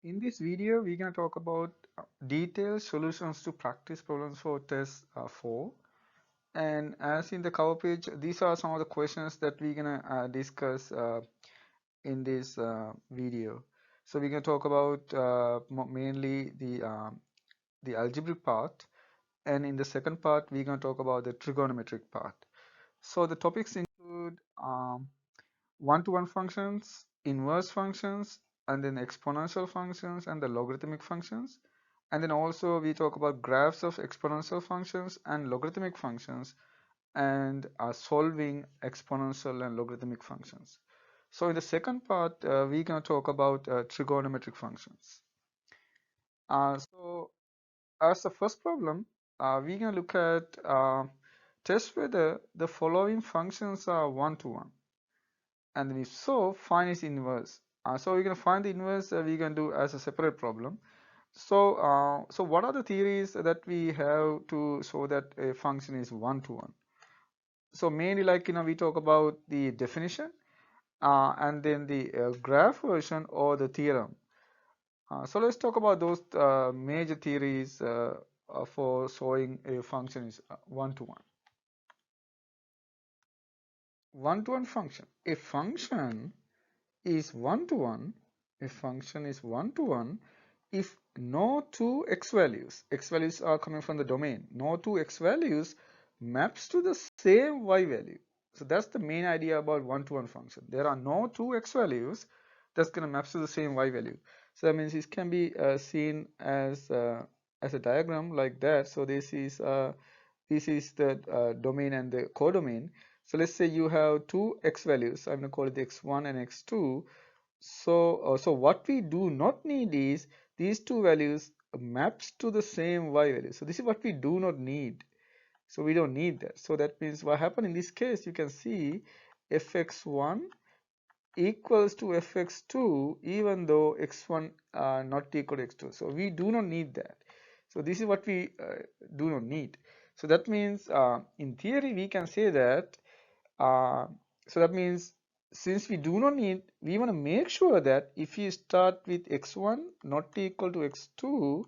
In this video, we're going to talk about detailed solutions to practice problems for test 4. And as in the cover page, these are some of the questions that we're going to discuss in this video. So we're going to talk about mainly the algebraic part, and in the second part, we're going to talk about the trigonometric part. So the topics include one-to-one functions, inverse functions, and then exponential functions and the logarithmic functions. And then also we talk about graphs of exponential functions and logarithmic functions and solving exponential and logarithmic functions. So in the second part, we're going to talk about trigonometric functions. So as the first problem, we're going to look at test whether the following functions are one-to-one. And if so, find its inverse. So we're going to find the inverse, we can do as a separate problem. So what are the theories that we have to show that a function is one-to-one? So mainly, like, we talk about the definition and then the graph version or the theorem. So let's talk about those major theories for showing a function is one-to-one. One-to-one function. A function is one-to-one. A function is one-to-one if no two x values are coming from the domain, no two x values maps to the same y value. So that's the main idea about one-to-one function. There are no two x values that's going to map to the same y value. So that means this can be seen as a diagram like that. So this is the domain and the codomain. So let's say you have two x values. I'm going to call it x1 and x2. So what we do not need is these two values maps to the same y value. So this is what we do not need. So we don't need that. So that means what happened in this case, you can see fx1 equals to fx2 even though x1 not equal to x2. So we do not need that. So this is what we do not need. So that means in theory we can say that so that means since we do not need, we want to make sure that if we start with x1 not equal to x2,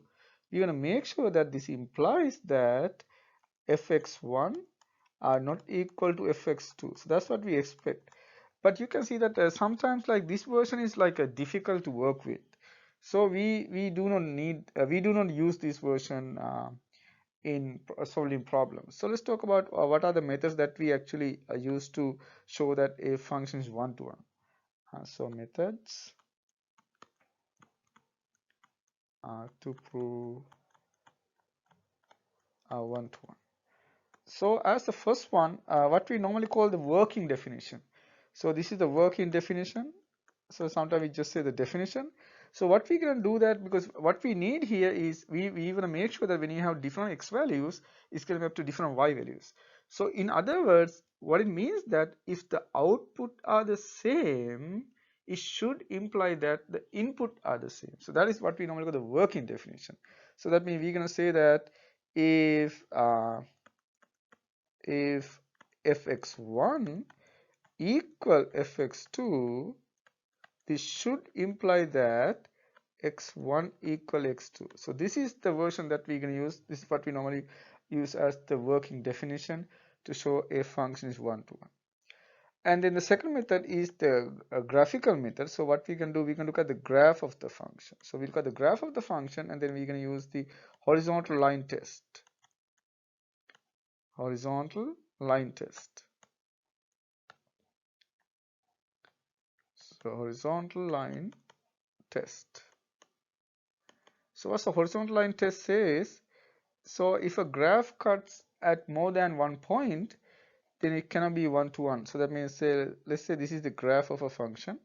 we want to make sure that this implies that fx1 are not equal to fx2. So that's what we expect. But you can see that sometimes like this version is like difficult to work with. So we do not need we do not use this version in solving problems. So let's talk about what are the methods that we actually use to show that a function is one-to-one. So methods to prove one-to-one. So as the first one, what we normally call the working definition. So this is the working definition. So sometimes we just say the definition. So what we can do that, because what we need here is we want to make sure that when you have different x values, it's going to map to different y values. So in other words, what it means that if the output are the same, it should imply that the input are the same. So that is what we normally call the working definition. So that means we're going to say that if fx1 equal fx2, this should imply that x1 equal x2. So this is the version that we're going to use. This is what we normally use as the working definition to show a function is one-to-one. And then the second method is the graphical method. So what we can do, we can look at the graph of the function. So we look at the graph of the function, and then we're going to use the horizontal line test. Horizontal line test. So horizontal line test. So what the horizontal line test says, so if a graph cuts at more than one point, then it cannot be one-to-one. So that means, let's say this is the graph of a function.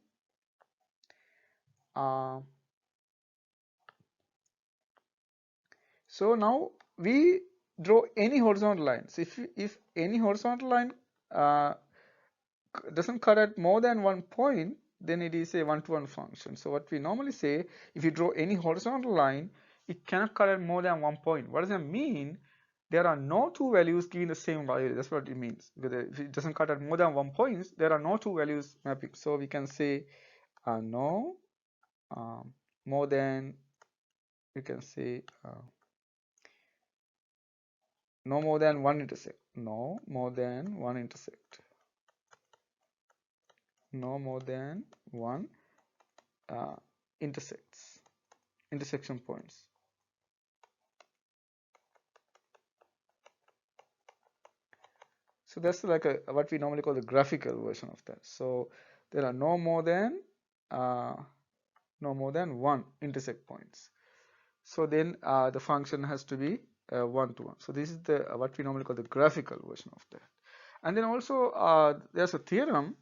So now we draw any horizontal line. So if any horizontal line doesn't cut at more than one point, then it is a one-to-one function. So what we normally say, if you draw any horizontal line, it cannot cut at more than one point. What does that mean? There are no two values giving the same value. That's what it means. If it doesn't cut at more than one point, there are no two values mapping. So we can say no more than, you can say, no more than one intersect, no more than one intersect, no more than one uh, intersection points. So that's like a what we normally call the graphical version of that. So there are uh, no more than one intersect points. So then the function has to be one to one. So this is the what we normally call the graphical version of that. And then also there's a theorem.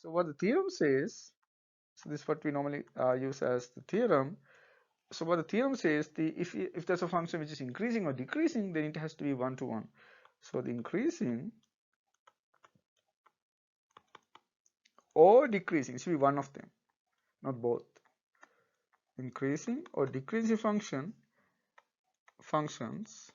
So what the theorem says, so this is what we normally use as the theorem. So what the theorem says, if there's a function which is increasing or decreasing, then it has to be one to one. So the increasing or decreasing should be one of them, not both. Increasing or decreasing functions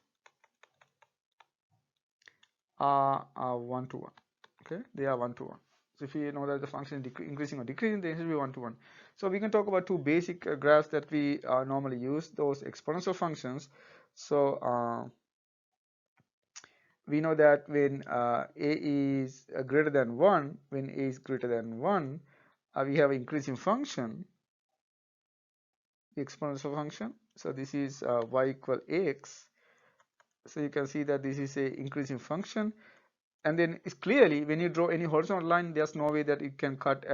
are one to one. Okay, they are one to one. So if you know that the function is increasing or decreasing, they should be one to one. So we can talk about two basic graphs that we normally use, those exponential functions. So we know that when a is greater than 1, when a is greater than 1, we have an increasing function, the exponential function. So this is y equal x. So you can see that this is a increasing function. And then it's clearly when you draw any horizontal line, there's no way that it can cut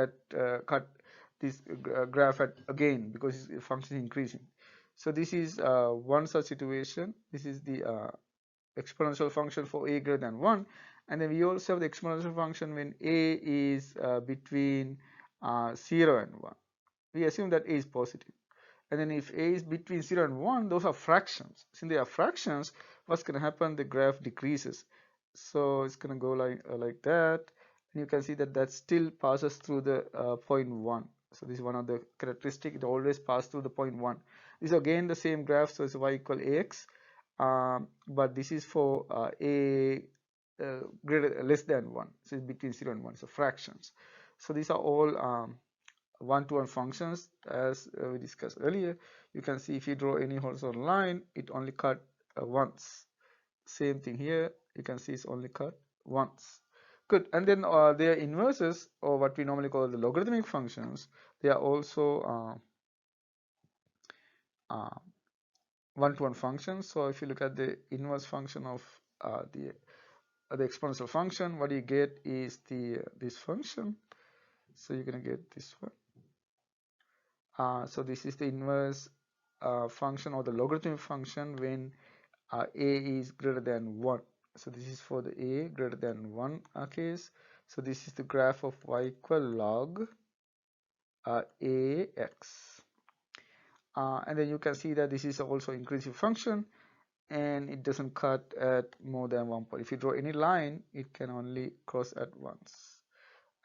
this graph at again, because the function is increasing. So this is one such situation. This is the exponential function for a greater than 1, and then we also have the exponential function when a is between 0 and 1. We assume that a is positive. And then if a is between 0 and 1, those are fractions. Since they are fractions, what's going to happen? The graph decreases. So it's going to go like that. And you can see that that still passes through the point 1. So this is one of the characteristics. It always passes through the point 1. This is again the same graph. So it's y equal ax. But this is for a less than 1. So it's between 0 and 1. So fractions. So these are all one-to-one functions, as we discussed earlier. You can see if you draw any horizontal line, it only cut once. Same thing here. You can see it's only cut once. Good. And then their inverses, or what we normally call the logarithmic functions, they are also one-to-one functions. So if you look at the inverse function of the exponential function, what you get is this function. So you're going to get this one. So this is the inverse function or the logarithmic function when a is greater than 1. So this is for the a greater than 1 case. So this is the graph of y equal log ax. And then you can see that this is also increasing function, and it doesn't cut at more than 1 point. If you draw any line, it can only cross at once.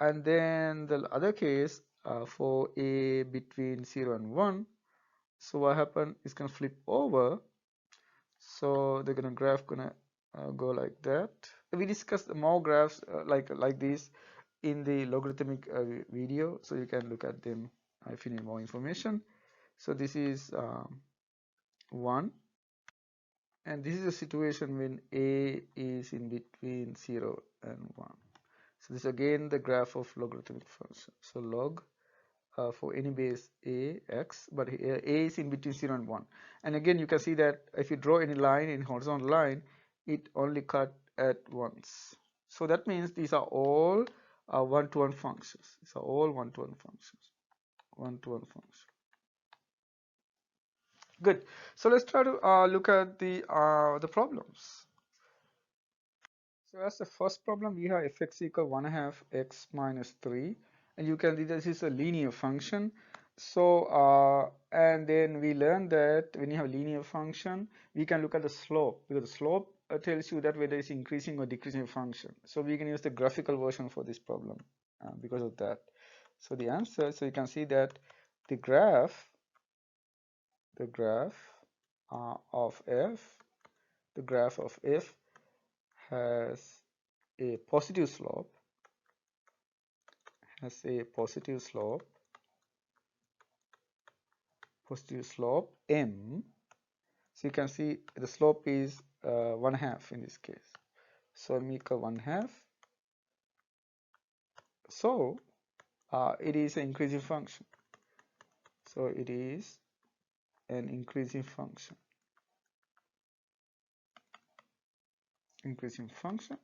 And then the other case for a between 0 and 1, so what happened is going to flip over. So the graph gonna go like that. We discussed more graphs like this in the logarithmic video, so you can look at them if you need more information. So this is 1, and this is a situation when a is in between 0 and 1. So this is again the graph of logarithmic function. So log for any base a x, but a is in between 0 and 1. And again, you can see that if you draw any line in horizontal line, it only cut at once. So that means these are all one-to-one functions. These are all one-to-one functions. One-to-one function. Good. So let's try to look at the problems. So as the first problem, we have fx equal 1/2 x minus 3, and you can see this is a linear function. So and then we learned that when you have a linear function, we can look at the slope, because the slope tells you that whether it's increasing or decreasing function. So we can use the graphical version for this problem because of that. So the answer, so you can see that the graph of f, the graph of f has a positive slope, positive slope m. So you can see the slope is 1/2 in this case. So m equal 1/2. So it is an increasing function. So it is an increasing function. Increasing function.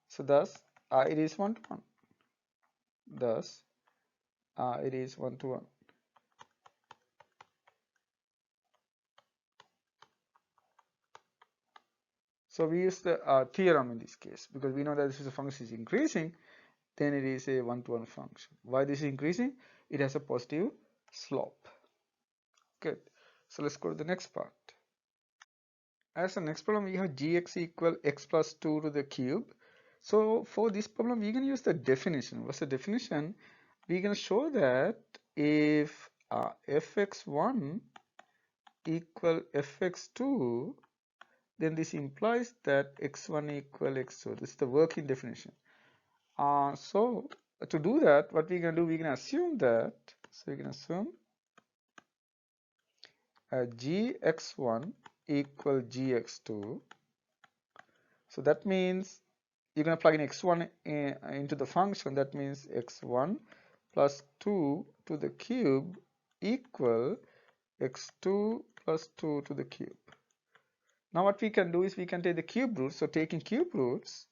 So thus it is 1-to-1. Thus it is 1-to-1. So we use the theorem in this case because we know that this is a function is increasing, then it is a 1-to-1 function. Why this is increasing? It has a positive slope. Good. So let's go to the next part. As the next problem, we have gx equal x plus 2 to the cube. So for this problem, we can use the definition. What's the definition? We're going to show that if fx1 equal fx2, then this implies that x1 equal x2. This is the working definition. So to do that, what we're going to do, we're going to assume that, so we can assume gx1 equal gx2. So that means you're going to plug in x1 into the function. That means x1 plus 2 to the cube equal x2 plus 2 to the cube. Now what we can do is we can take the cube roots. So taking cube roots,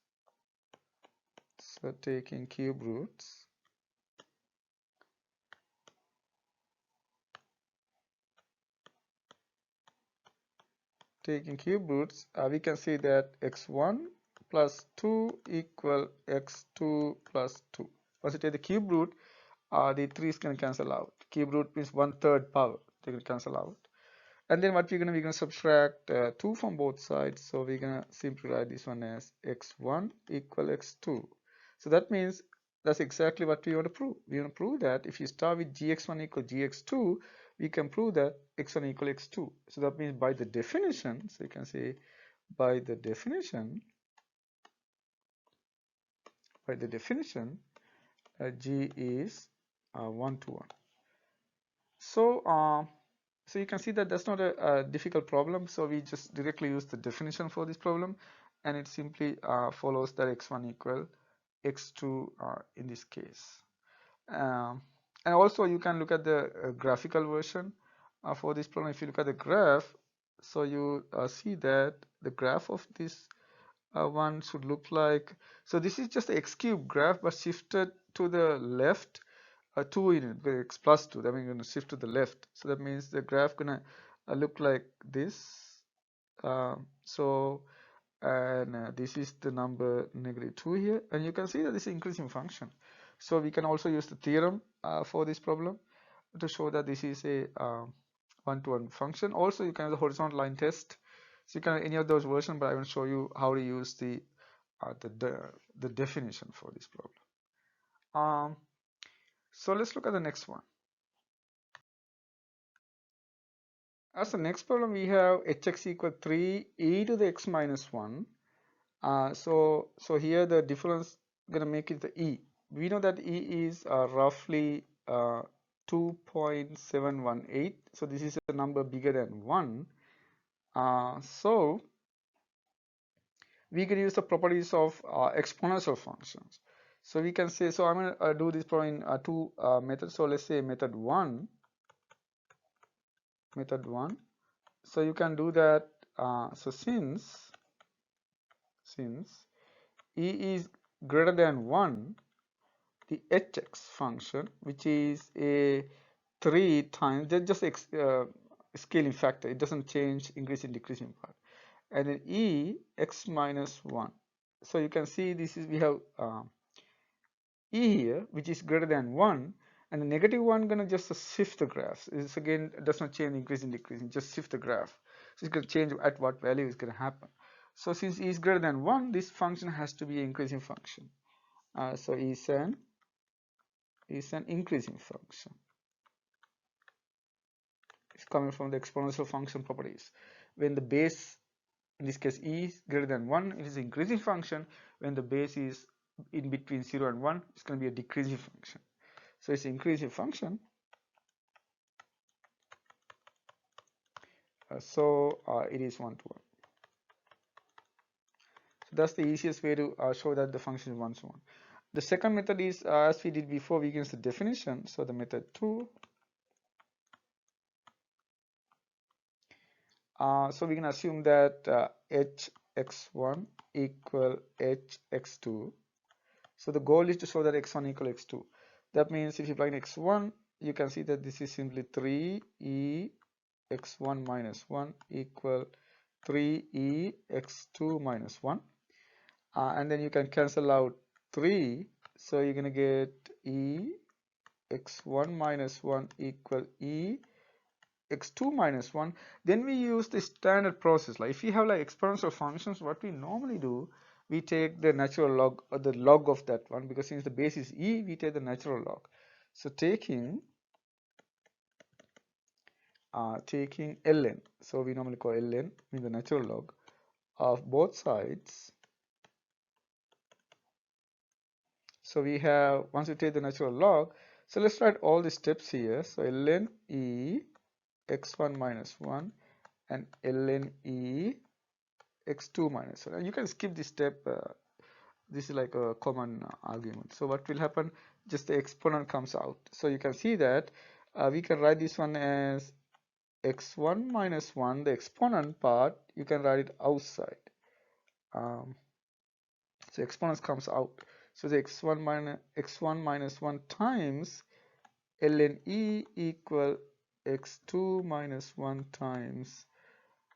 taking cube roots, we can see that x1 plus 2 equal x2 plus 2. Once you take the cube root, the 3's can cancel out. Cube root means 1/3 power. They can cancel out. And then what we're gonna subtract 2 from both sides. So we're gonna simply write this one as x1 equal x2. So that means that's exactly what we want to prove. We want to prove that if you start with gx1 equal gx2, we can prove that x1 equal x2. So that means by the definition, so you can say by the definition, g is 1-to-1. So you can see that that's not a difficult problem. So we just directly use the definition for this problem, and it simply follows that x1 equal x2 in this case. And also you can look at the graphical version for this problem. If you look at the graph, so you see that the graph of this one should look like, so this is just the x cube graph but shifted to the left 2 in it, x plus 2. That means you're going to shift to the left. So that means the graph gonna look like this. This is the number -2 here, and you can see that this is increasing function. So we can also use the theorem for this problem to show that this is a 1-to-1 function. Also, you can have the horizontal line test. So you can have any of those versions, but I will show you how to use the definition for this problem. So let's look at the next one. As the next problem, we have hx equal 3 e to the x minus 1. So here the difference gonna make it the e. We know that e is roughly 2.718. So this is a number bigger than 1. So we can use the properties of exponential functions. So we can say, so I'm going to do this problem in two methods. So let's say method 1. So you can do that. So since e is greater than 1, the hx function, which is a 3 times, just scaling factor, it doesn't change increasing decreasing part, and then e x minus 1. So you can see this is, we have e here, which is greater than 1, and the negative one gonna just shift the graph. This again does not change increasing decreasing, just shift the graph. So it's gonna change at what value is gonna happen. So since e is greater than 1, this function has to be an increasing function. So e is an increasing function. It's coming from the exponential function properties. When the base, in this case e is greater than 1, it is an increasing function. When the base is in between 0 and 1, it's going to be a decreasing function. So it's increasing function. It is 1 to 1. So that's the easiest way to show that the function is 1 to 1. The second method is, as we did before, we can use the definition. So the method 2. So we can assume that hx1 equal hx2. So the goal is to show that x1 equal x2. That means if you plug in x1, you can see that this is simply 3e x1 minus 1 equal 3e x2 minus 1. And then you can cancel out 3. So you're going to get e x1 minus 1 equal e x2 minus 1. Then we use the standard process. Like if you have like exponential functions, what we normally do, we take the natural log or the log of that one, because since the base is e, we take the natural log. So taking ln, so we normally call ln means the natural log of both sides. So we have, once we take the natural log, so let's write all the steps here. So ln e x1 minus 1 and ln e x2 minus 1. You can skip this step. This is like a common argument. So what will happen? Just the exponent comes out. So you can see that we can write this one as x1 minus 1. The exponent part, you can write it outside. So exponent comes out. So the x1 minus 1 times ln e equal x2 minus 1 times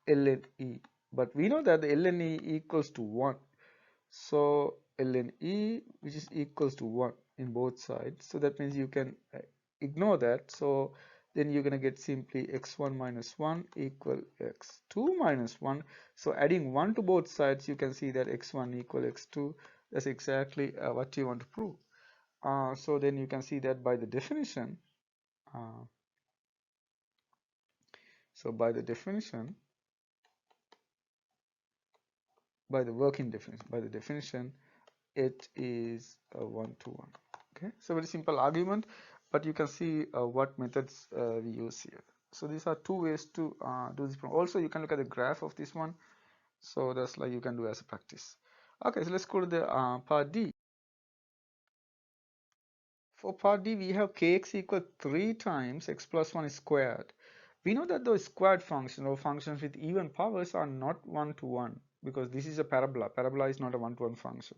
ln e. But we know that the ln e equals to 1. So ln e, which is equals to 1 in both sides. So that means you can ignore that. So then you're going to get simply x1 minus 1 equal x2 minus 1. So adding 1 to both sides, you can see that x1 equal x2. That's exactly what you want to prove. So then you can see that by the definition. So by the definition, by the working definition, by the definition, it is a 1 to 1. Okay, so very simple argument, but you can see what methods we use here. So these are two ways to do this problem. Also, you can look at the graph of this one. So that's like you can do as a practice. Okay, so let's go to the part D. For part D, we have kx equal 3 times x plus 1 squared. We know that those squared functions or functions with even powers are not 1 to 1, because this is a parabola. Parabola is not a 1 to 1 function.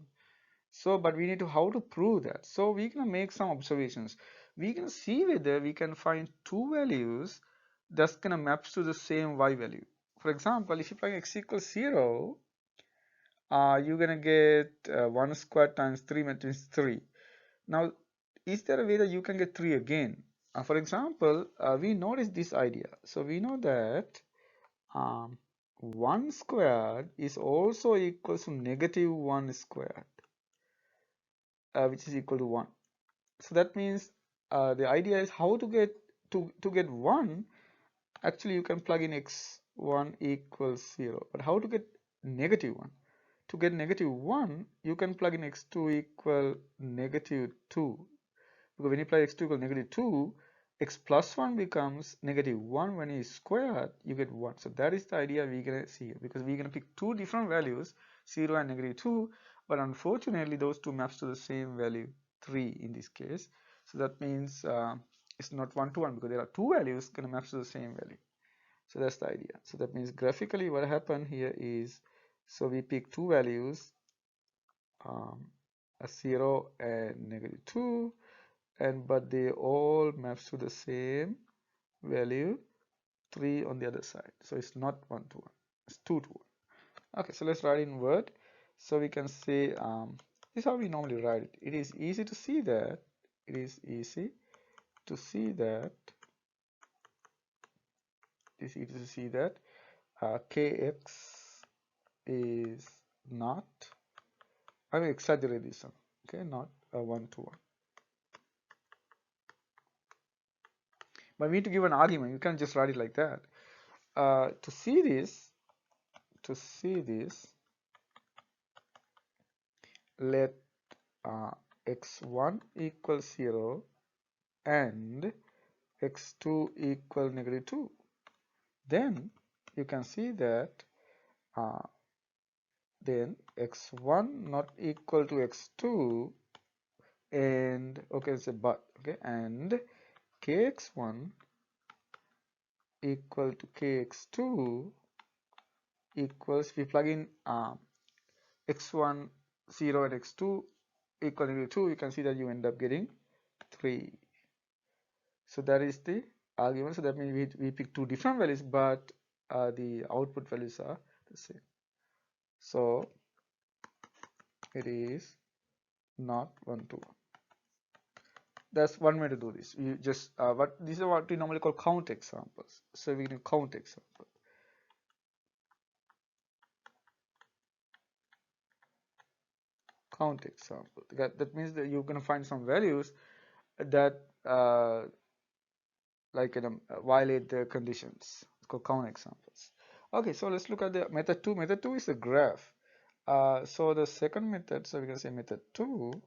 So, but we need to how to prove that. So we can make some observations. We can see whether we can find two values that's gonna maps to the same y value. For example, if you plug x equals 0, you're gonna get 1 squared times 3 means 3. Now, is there a way that you can get 3 again? For example, we notice this idea. So we know that 1 squared is also equal to negative 1 squared, which is equal to 1. So that means the idea is how to get to get 1. Actually, you can plug in x1 equals 0. But how to get negative 1? To get negative 1, you can plug in x2 equal negative 2. Because when you plug x2 equal negative 2, x plus 1 becomes negative 1. When you square, you get 1. So that is the idea we're going to see here. Because we're going to pick two different values, 0 and negative 2. But unfortunately, those two maps to the same value, 3 in this case. So that means it's not 1 to 1, because there are two values going to map to the same value. So that's the idea. So that means graphically what happened here is, so we pick two values, a 0 and negative 2, but they all maps to the same value, 3 on the other side. So it's not 1 to 1, it's 2 to 1. Okay, so let's write in Word. So we can say, this is how we normally write it. It is easy to see that, kx is not, I will exaggerate this one, okay, not a 1 to 1. But we need to give an argument. You can't just write it like that. To see this, let x1 equals 0 and x2 equal -2, then you can see that uh, then x1 not equal to x2, and okay, it's a but, okay, and kx1 equal to kx2 equals, we plug in x1 0 and x2 equal to 2, you can see that you end up getting 3. So that is the argument. So that means we pick two different values, but the output values are the same. So it is not 1 to 1. That's one way to do this. You just what these are what we normally call count examples. So we can count example. Count example. That means that you're going to find some values that like violate the conditions. It's called count examples. Okay, so let's look at the method 2. Method 2 is a graph. So the second method, so we can say method 2.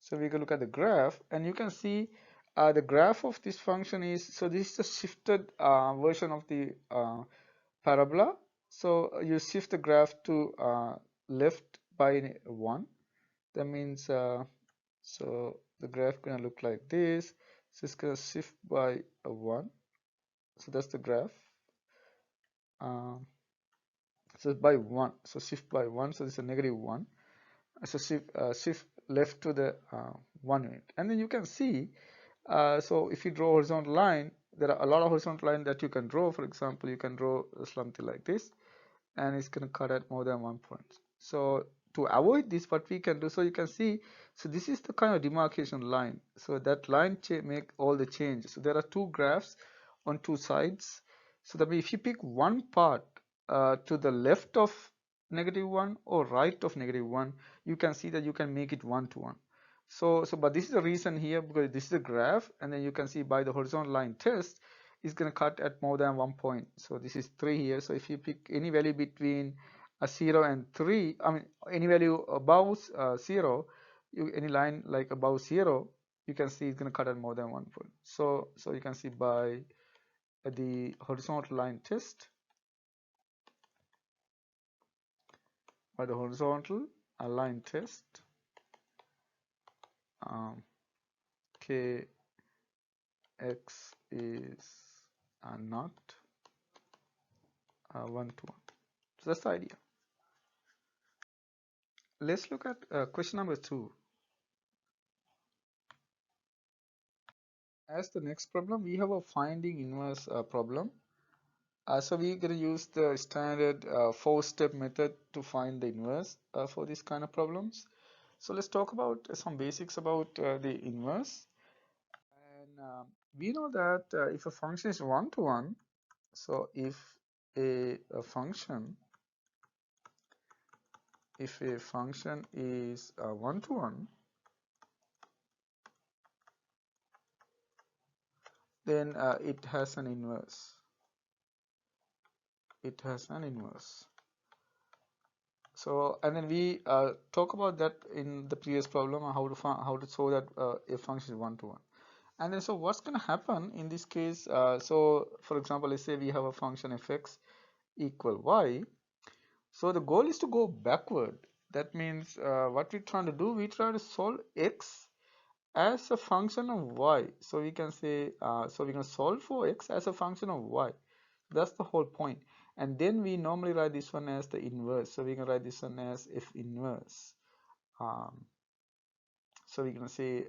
So we can look at the graph, and you can see the graph of this function is, so this is a shifted version of the parabola. So you shift the graph to left by 1. That means so the graph gonna look like this. So it's gonna shift by 1. So that's the graph. So by 1. So shift by 1. So this is a -1. So shift left to the 1 unit, and then you can see. So if you draw horizontal line, there are a lot of horizontal line that you can draw. For example, you can draw something like this, and it's going to cut at more than 1 point. So to avoid this, what we can do, so you can see, so this is the kind of demarcation line. So that line make all the changes. So there are two graphs on two sides. So that means if you pick one part to the left of -1 or right of -1, you can see that you can make it 1 to 1. So but this is the reason here, because this is a graph, and then you can see by the horizontal line test, is going to cut at more than 1 point. So this is 3 here. So if you pick any value between 0 and 3, I mean any value above 0, any line like above 0, you can see it's going to cut at more than 1 point. So you can see by the horizontal line test, line test, kx is not 1 to 1. So that's the idea. Let's look at question number 2. As the next problem, we have a finding inverse problem. So we're going to use the standard 4-step method to find the inverse for these kind of problems. So let's talk about some basics about the inverse. And we know that if a function is 1 to 1, so if a function is 1 to 1, then it has an inverse. So, and then we talk about that in the previous problem, how to show that a function is 1 to 1. And then so what's going to happen in this case? So for example, let's say we have a function fx equal y. So the goal is to go backward. That means what we're trying to do, we try to solve x as a function of y. So we can say, so we can solve for x as a function of y. That's the whole point. And then we normally write this one as the inverse. So we can write this one as f inverse. So we're going to say,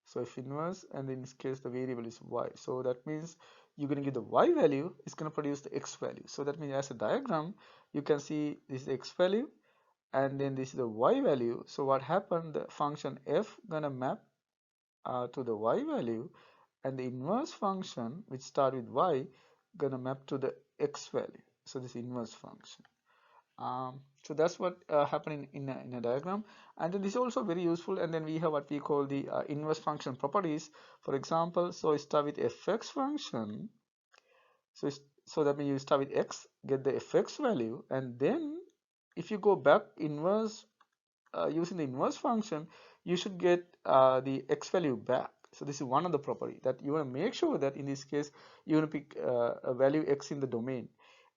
so f inverse, and in this case the variable is y. So that means you're going to give the y value, it's going to produce the x value. So that means as a diagram, you can see this is the x value, and then this is the y value. So what happened, the function f going to map to the y value, and the inverse function which start with y gonna map to the x value. So this inverse function. So that's what happened in a diagram, and then this is also very useful. And then we have what we call the inverse function properties. For example, so start with fx function. So that means you start with x, get the fx value, and then if you go back inverse using the inverse function, you should get the x value back. So this is one of the property that you want to make sure that in this case you want to pick a value x in the domain.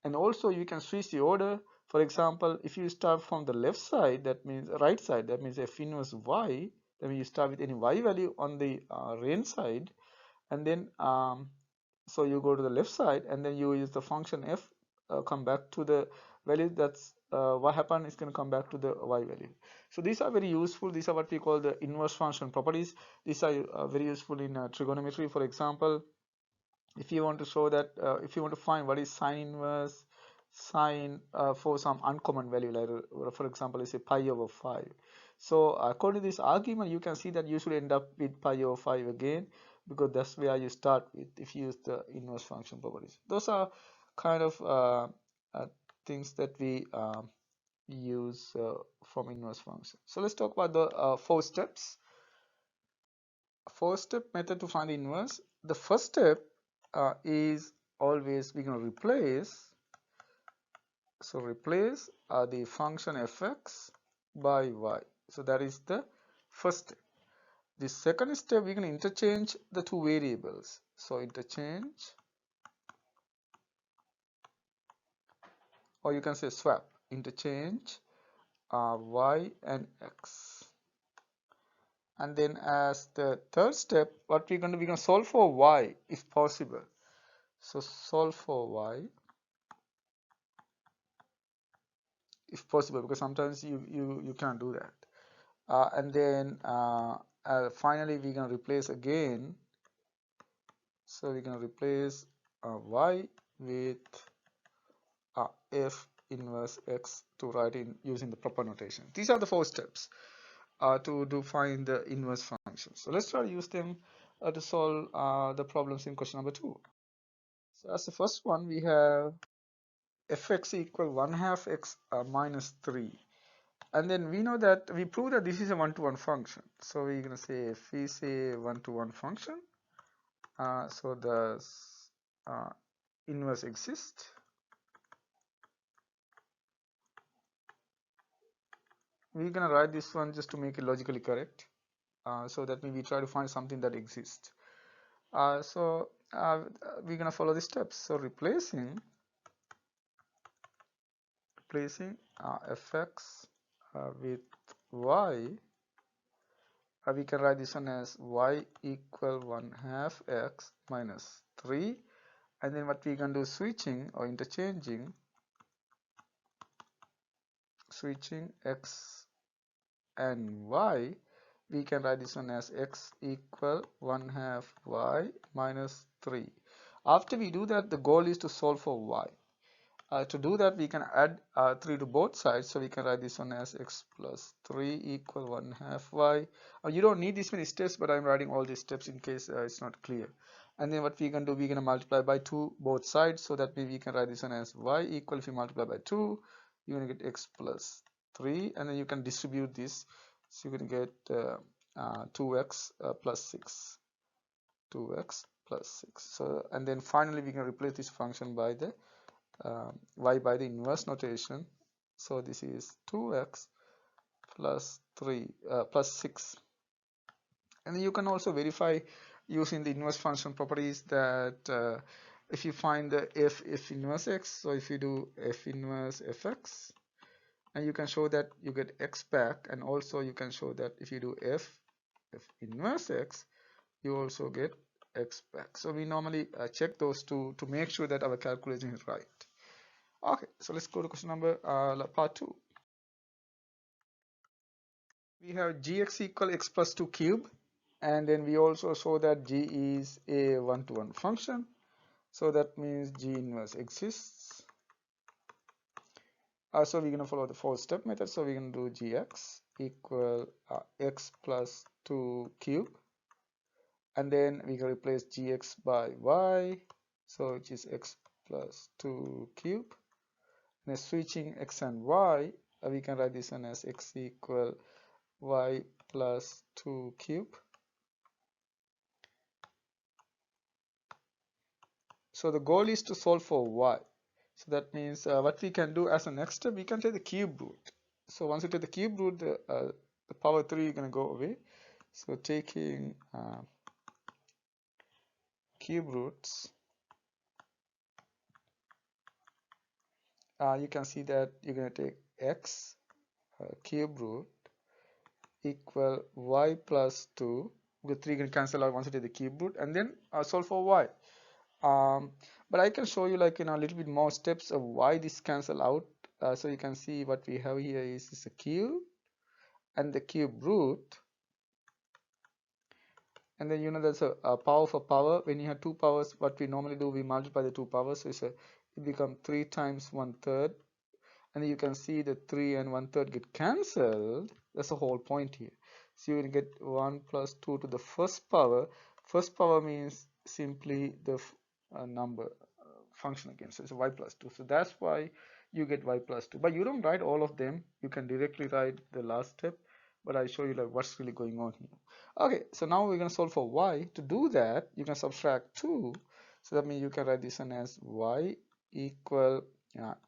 And also you can switch the order. For example, if you start from the left side, that means right side, that means f inverse y, that means you start with any y value on the range side, and then so you go to the left side and then you use the function f, come back to the value that's what happened is going to come back to the y value. So these are very useful. These are what we call the inverse function properties. These are very useful in trigonometry. For example, if you want to show that if you want to find what is sine inverse sine for some uncommon value, like for example let's say pi over 5. So according to this argument, you can see that you should end up with pi over 5 again, because that's where you start with if you use the inverse function properties. Those are kind of things that we use from inverse function. So let's talk about the 4 steps. 4-step method to find the inverse. The first step is always we're going to replace. So replace the function fx by y. So that is the first step. The second step, we're going to interchange the two variables. So interchange, or you can say swap, interchange y and x. And then as the third step, what we're going to solve for y if possible. So solve for y if possible, because sometimes you can't do that. And then finally we're going to replace again. So we're going to replace y with f inverse x to write in using the proper notation. These are the 4 steps to find the inverse function. So let's try to use them to solve the problems in question number 2. So as the first one, we have fx equal 1/2 x minus 3. And then we know that we prove that this is a one-to-one function. So we're going to say if we say one-to-one function, so the inverse exists. We're going to write this one just to make it logically correct. So that means we try to find something that exists. So we're going to follow the steps. So replacing fx with y, we can write this one as y equal 1/2 x minus 3. And then what we can do, switching or interchanging, switching x and y, we can write this one as x equal 1/2 y minus 3. After we do that, the goal is to solve for y. To do that, we can add 3 to both sides, so we can write this one as x plus 3 equal 1/2 y. You don't need this many steps, but I'm writing all these steps in case it's not clear. And then what we can do, we're going to multiply by 2 both sides, so that means we can write this one as y equal, if you multiply by 2, you're going to get x plus 3, and then you can distribute this, so you're going to get 2x plus 6, 2x plus 6. So, and then finally we can replace this function by the y by the inverse notation. So this is 2x plus 3 plus 6. And then you can also verify using the inverse function properties that if you find the f inverse x, so if you do f inverse fx, and you can show that you get x back, and also you can show that if you do f inverse x, you also get x back. So we normally check those two to make sure that our calculation is right. Okay, so let's go to question number part 2. We have gx equal x plus 2 cube, and then we also show that g is a one-to-one function, so that means g inverse exists. So we're going to follow the 4-step method. So we're going to do gx equal x plus 2 cube, and then we can replace gx by y, so which is x plus 2 cube. And switching x and y, we can write this one as x equal y plus 2 cube. So the goal is to solve for y. So that means what we can do as a next step, we can take the cube root. So once you take the cube root, the power 3 is going to go away. So taking cube roots, you can see that you're going to take x cube root equal y plus 2. The 3 can cancel out once you take the cube root, and then solve for y. But I can show you like a little bit more steps of why this cancel out. So you can see what we have here is a cube and the cube root, and then there's a power for power. When you have two powers, what we normally do, we multiply the two powers, so it becomes 3 times 1/3, and then you can see the 3 and 1/3 get cancelled. That's the whole point here. So you will get 1 plus 2 to the first power. First power means simply the number function again, so it's y plus 2. So that's why you get y plus 2, but you don't write all of them. You can directly write the last step, but I show you like what's really going on here. Okay, so now we're going to solve for y. To do that, you can subtract 2, so that means you can write this one as y equal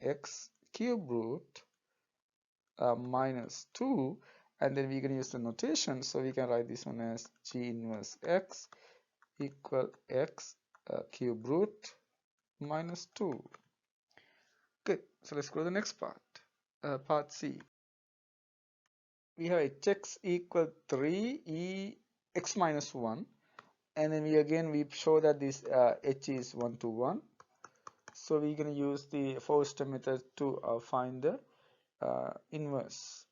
x cube root minus 2, and then we can use the notation, so we can write this one as g inverse x equal x cube root minus 2. Good. So let's go to the next part. Part C. We have hx equal 3 e x minus 1, and then we show that this h is 1 to 1. So we're going to use the first method to find the inverse.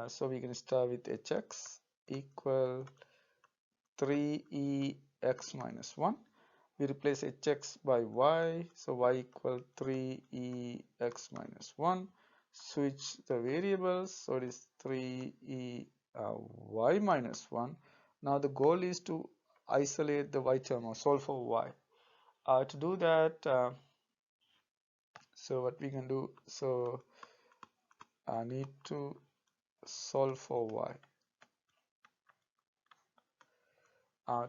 So we're going to start with hx equal 3e x minus 1. We replace hx by y, so y equal 3e x minus 1. Switch the variables, so it is 3e y minus 1. Now the goal is to isolate the y term or solve for y. To do that, so what we can do, so I need to solve for y.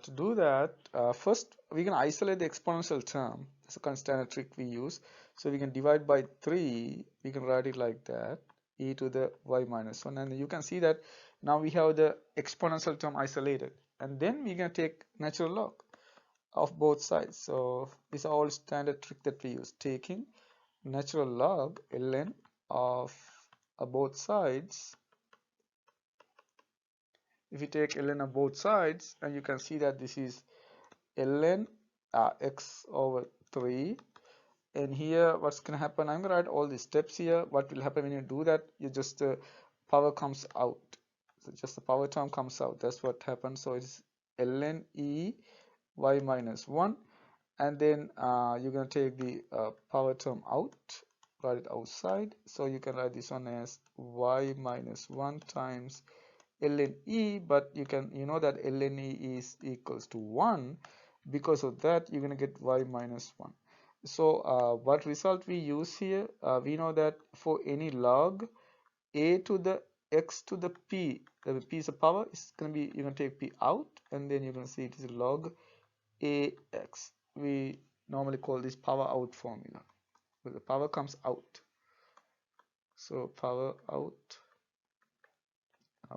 To do that, first we can isolate the exponential term. That's a kind of standard trick we use. So we can divide by 3. We can write it like that, e to the y minus 1, and you can see that now we have the exponential term isolated. And then we can take natural log of both sides. So this is all standard trick that we use, taking natural log ln of both sides. If you take ln of both sides, and you can see that this is ln x over 3, and here what's going to happen, I'm going to write all these steps here. What will happen when you do that, you just power comes out, so just the power term comes out. That's what happens. So it's ln e y minus 1, and then you're going to take the power term out, write it outside. So you can write this one as y minus 1 times ln e, but you know that ln e is equals to 1. Because of that, you're going to get y minus 1. So what result we use here, we know that for any log a to the x to the p, the p is a power, it's going to be, you're going to take p out, and then you're going to see it is log ax. We normally call this power out formula, where the power comes out. So power out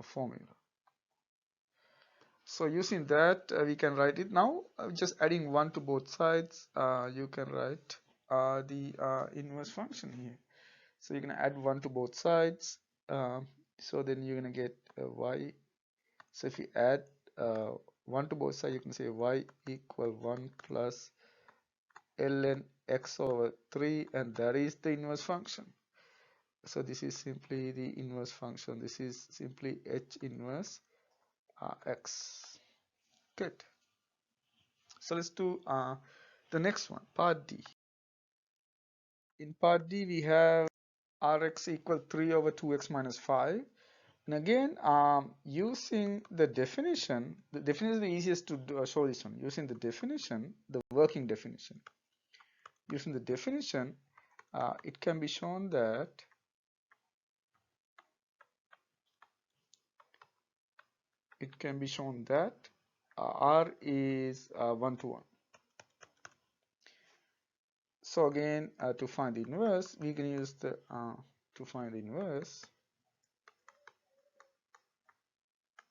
formula. So using that, we can write it now. Just adding 1 to both sides, you can write the inverse function here. So you're going to add 1 to both sides. So then you're going to get y. So if you add 1 to both sides, you can say y equal 1 plus ln x over 3, and that is the inverse function. So this is simply the inverse function. This is simply h inverse x. Good. So let's do the next one, part D. In part D, we have Rx equal 3 over 2x minus 5. And again, using the definition is the easiest to show this one. Using the definition, the working definition. Using the definition, it can be shown that R is 1 to 1. So again, to find the inverse, we can use the to find the inverse.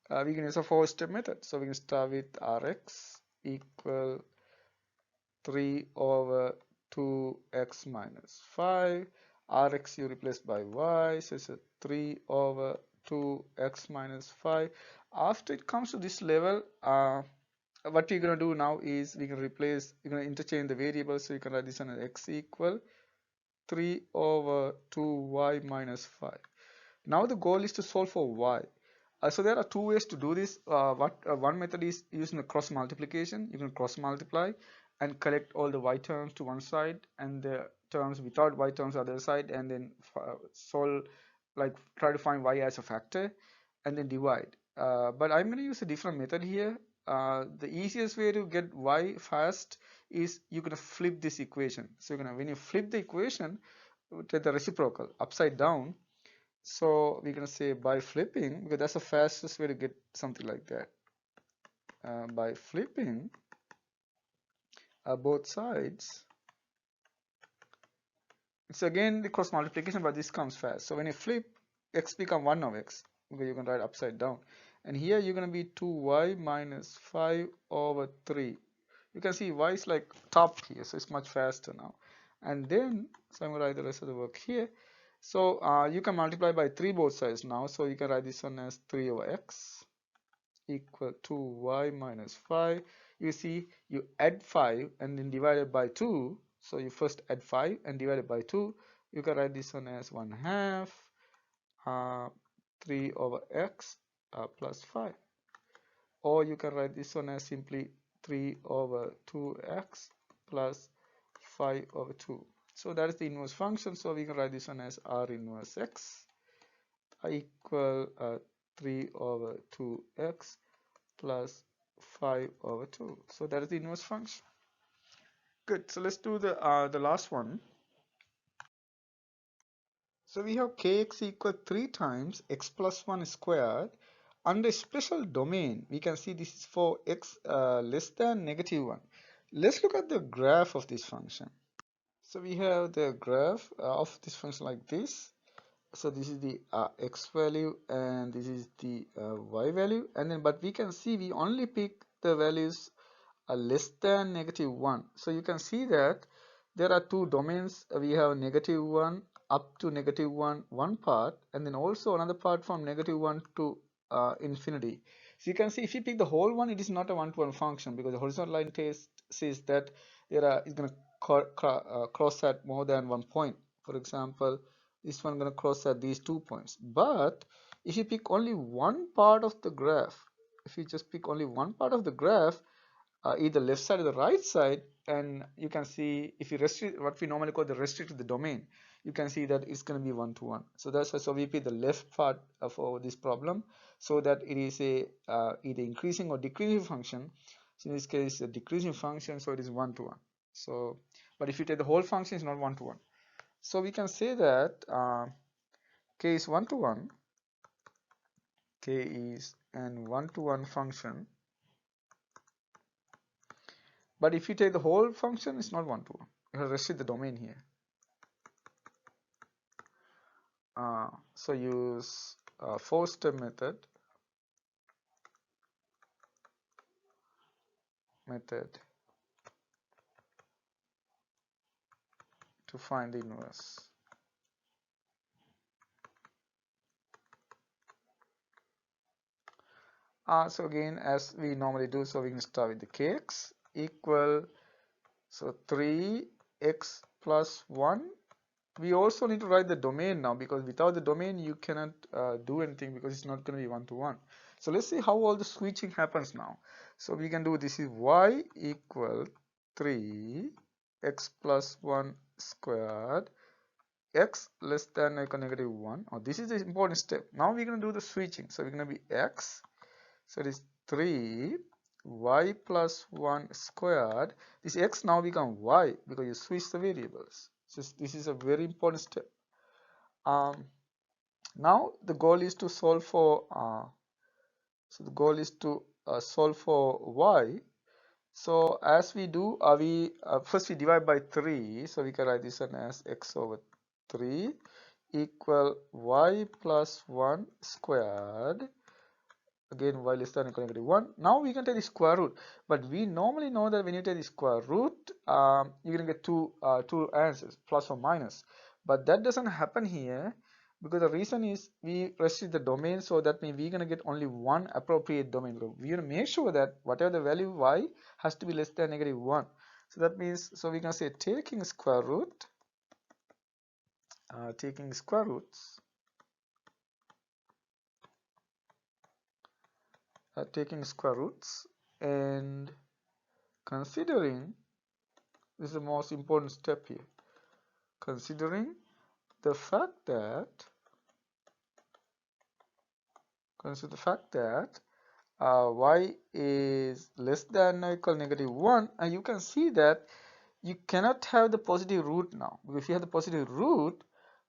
we can use a four-step method. So we can start with Rx equal 3 over 2x minus 5. Rx you replace by y, so it's a 3 over 2x minus 5. After it comes to this level, what we're going to do now is we're going to interchange the variables. So you can write this one as x equal 3 over 2y minus 5. Now the goal is to solve for y. So there are two ways to do this. One method is using the cross multiplication. You can cross multiply and collect all the y terms to one side and the terms without y terms on the other side, and then solve, like try to find y as a factor and then divide. But I'm going to use a different method here. The easiest way to get y fast is you're going to flip this equation. So you're going to, when you flip the equation, take the reciprocal upside down. So we're going to say by flipping, because that's the fastest way to get something like that. By flipping both sides, it's again the cross multiplication, but this comes fast. So when you flip, x become 1 of x, because you can write upside down. And here you're going to be 2y minus 5 over 3. You can see y is like top here, so it's much faster now. And then, so I'm going to write the rest of the work here. So you can multiply by 3 both sides now. So you can write this one as 3 over x equal to y minus 5. You see, you add 5 and then divide it by 2. So you first add 5 and divide it by 2. You can write this one as 1/2 3 over x plus 5. Or you can write this one as simply 3 over 2x plus 5 over 2. So that is the inverse function. So we can write this one as R inverse x equal 3 over 2x plus 5 over 2. So that is the inverse function. Good. So let's do the last one. So we have kx equal 3 times x plus 1 squared. Under special domain, we can see this is for x less than -1. Let's look at the graph of this function. So we have the graph of this function like this. So this is the x value and this is the y value, and then but we can see we only pick the values less than -1. So you can see that there are two domains. We have -1 up to -1 one part, and then also another part from -1 to infinity. So you can see if you pick the whole one, it is not a one-to-one function, because the horizontal line test says that it's going to cross at more than 1 point. For example, this one going to cross at these 2 points. But if you pick only one part of the graph, if you just pick only one part of the graph, either left side or the right side, and you can see if you restrict what we normally call the restrict the domain, you can see that it's going to be 1-to-1. So that's why, so we pick the left part for this problem, so that it is a either increasing or decreasing function. So in this case, a decreasing function, so it is 1-to-1. So, but if you take the whole function, it's not 1-to-1. So we can say that k is 1-to-1. K is an 1-to-1 function. But if you take the whole function, it's not 1-to-1. You have to restrict the domain here. So use four-step method to find the inverse. So again, as we normally do, so we can start with the kx equal, so 3x plus 1. We also need to write the domain now, because without the domain you cannot do anything, because it's not going to be 1-to-1. So let's see how all the switching happens now. So we can do, this is y equal 3x plus 1 squared, x less than or equal to -1. Oh, this is the important step. Now we're going to do the switching. So we're going to be x, so it is 3 y plus 1 squared. This x now become y because you switch the variables. So this is a very important step. Now the goal is to solve for solve for y. So as we do, first we divide by 3, so we can write this one as x over 3 equal y plus 1 squared. again y less than or equal to -1. Now we can take the square root, but we normally know that when you take the square root, you're gonna get two answers, plus or minus. But that doesn't happen here because the reason is we restrict the domain, so that means we're gonna get only one appropriate domain. We're gonna make sure that whatever the value y has to be less than -1. So that means, so we can say taking square root, taking square roots, and considering, this is the most important step here, considering the fact that y is less than or equal to -1, and you can see that you cannot have the positive root now, because if you have the positive root,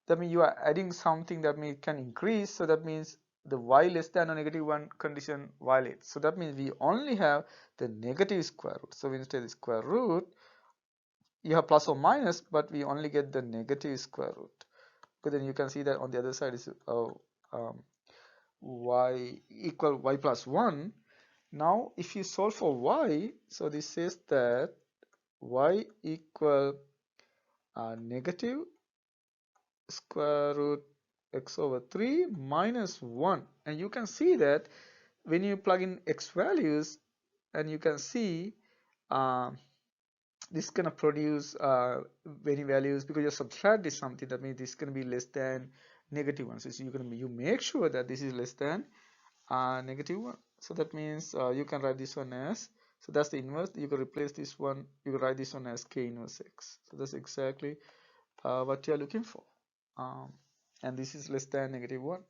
that means you are adding something, that means it can increase, so that means the y less than or -1 condition violates. So that means we only have the negative square root. So instead of the square root, you have plus or minus, but we only get the negative square root. But then you can see that on the other side is y equal y plus 1. Now if you solve for y, so this says that y equal negative square root x over 3 minus 1, and you can see that when you plug in x values, and you can see this is going to produce many values, because you subtract this something, that means this is going to be less than -1. So you make sure that this is less than -1. So that means you can write this one as, so that's the inverse. You can replace this one, you can write this one as k inverse x. So that's exactly what you are looking for, and this is less than -1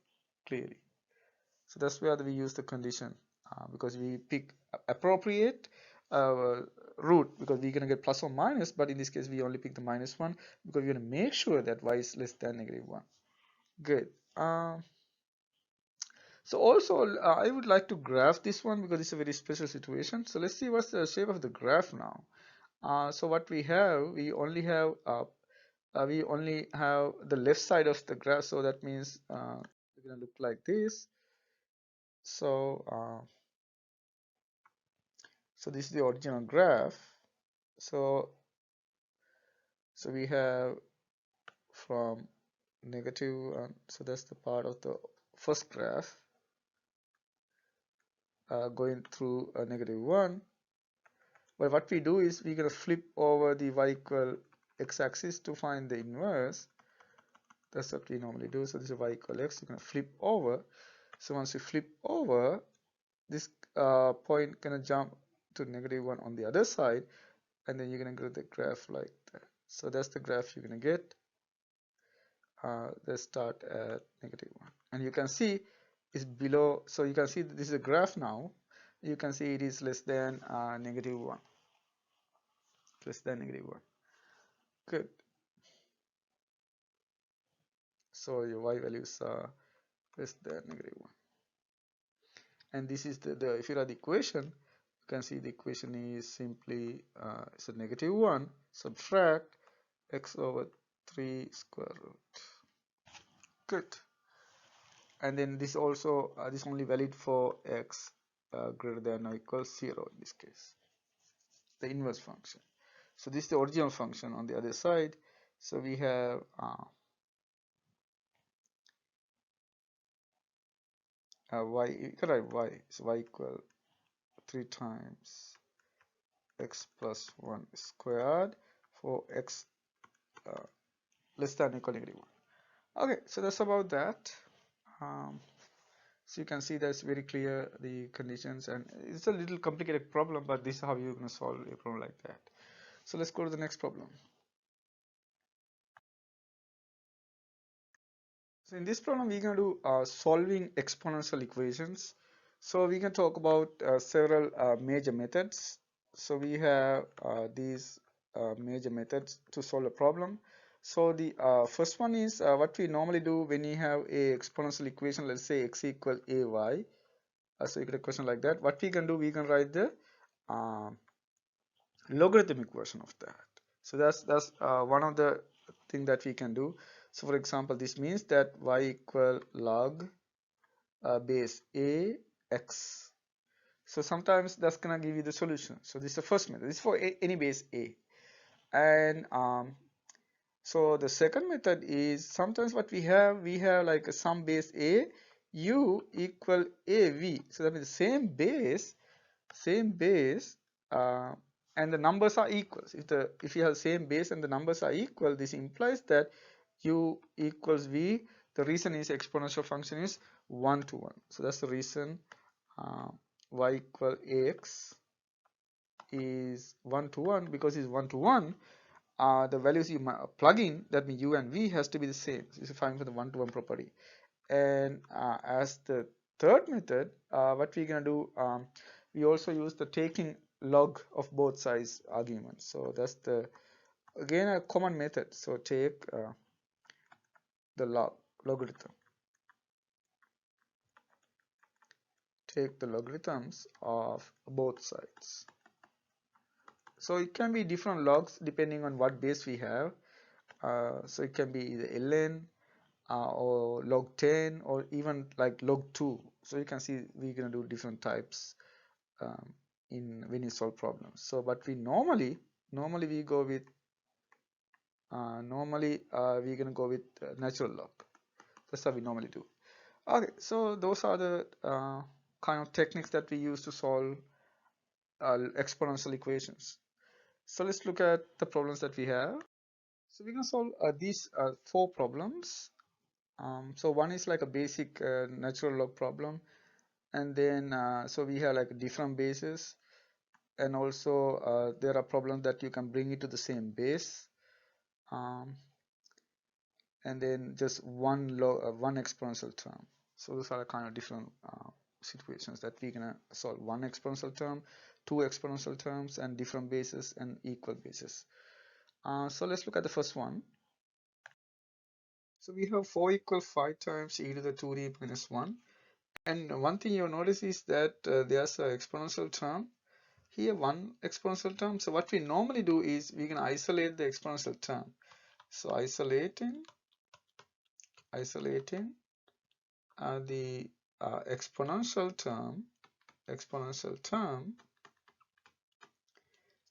clearly. So that's where we use the condition, because we pick appropriate root, because we're going to get plus or minus, but in this case we only pick the -1 because we're going to make sure that y is less than -1. Good. So also I would like to graph this one because it's a very special situation. So let's see what's the shape of the graph now. So what we have, we only have the left side of the graph, so that means it's going to look like this. So so this is the original graph. So we have from negative, so that's the part of the first graph going through a -1. But what we do is we're going to flip over the y equal x-axis to find the inverse. That's what we normally do. So this is y equal x. You're going to flip over. So once you flip over, this point gonna jump to -1 on the other side, and then you're gonna get the graph like that. So that's the graph you're gonna get. Let's start at -1, and you can see it's below. So you can see this is a graph now. You can see it is less than -1. Less than -1. Good. So your y values are less than -1. And this is the if you write the equation, you can see the equation is simply it's a -1 subtract x over 3 square root. Good. And then this also this only valid for x greater than or equals 0 in this case, the inverse function. So this is the original function on the other side. So we have y, you can write y, so y equal 3 times x plus 1 squared for x less than or equal to -1. Okay, so that's about that. So you can see that's very clear the conditions, and it's a little complicated problem, but this is how you're going to solve a problem like that. So let's go to the next problem. So in this problem we're going to do solving exponential equations. So we can talk about several major methods. So we have these major methods to solve a problem. So the first one is what we normally do when you have a exponential equation. Let's say x equal ay. So you get a question like that. What we can do, we can write the logarithmic version of that. So that's one of the thing that we can do. So for example, this means that y equal log base a x. So sometimes that's gonna give you the solution. So this is the first method. This is for any base a. And so the second method is sometimes what we have like some base a u equal av. So that means same base, uh, and the numbers are equal. If you have same base and the numbers are equal, this implies that u equals v. The reason is exponential function is 1 to 1. So that's the reason y equal ax is 1 to 1, because it's 1 to 1. The values you plug in, that means u and v has to be the same. So this is fine for the 1 to 1 property. And as the third method, what we're gonna do, we also use the taking log of both sides arguments. So that's the again a common method. So take the logarithm. Take the logarithms of both sides. So it can be different logs depending on what base we have. So it can be either ln or log 10 or even like log 2. So you can see we're going to do different types when you solve problems. So but we normally we go with we're going to go with natural log. That's how we normally do. Okay, so those are the kind of techniques that we use to solve exponential equations. So let's look at the problems that we have. So we're going to solve these 4 problems. So one is like a basic natural log problem, and then so we have like different bases, and also there are problems that you can bring it to the same base, and then just one exponential term. So those are kind of different situations that we're gonna solve. One exponential term, 2 exponential terms, and different bases and equal bases. So let's look at the first one. So we have 4 equal 5 times e to the 2d minus 1. And one thing you'll notice is that there's an exponential term here, one exponential term. So what we normally do is we can isolate the exponential term. So isolating the exponential term.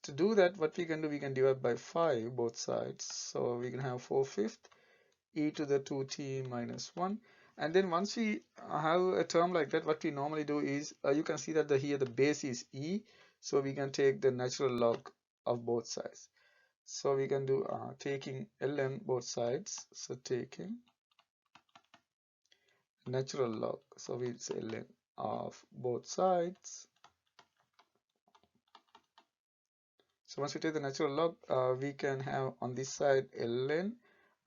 To do that, what we can do, we can divide by 5 both sides. So we can have 4/5 e to the 2t minus 1. And then once we have a term like that, what we normally do is you can see that here the base is e, so we can take the natural log of both sides. So we can do taking ln both sides, so taking natural log, so we say ln of both sides. So once we take the natural log, we can have on this side ln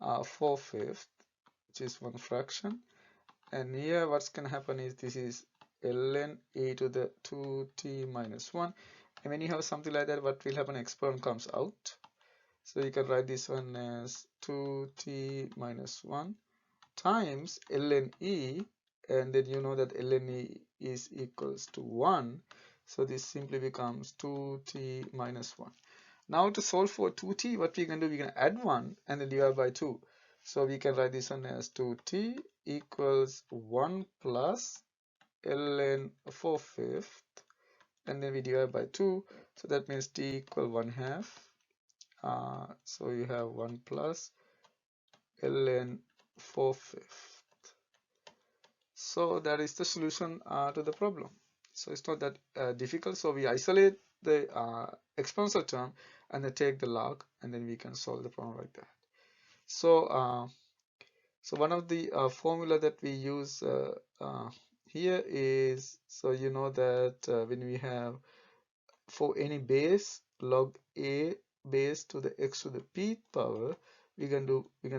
4/5, which is one fraction. And here what's going to happen is this is ln e to the 2t minus 1. And when you have something like that, what will happen? Exponent comes out. So you can write this one as 2t minus 1 times ln e. And then you know that ln e is equals to 1. So this simply becomes 2t minus 1. Now to solve for 2t, what we're going to do, we're going to add 1 and then divide by 2. So we can write this one as 2t equals 1 plus ln 4/5, and then we divide by 2. So that means t equal 1/2. So you have 1 plus ln 4/5. So that is the solution to the problem. So it's not that difficult. So we isolate the exponential term and then take the log, and then we can solve the problem like that. So so one of the formula that we use here is, so you know that when we have for any base log a base to the x to the p power, we can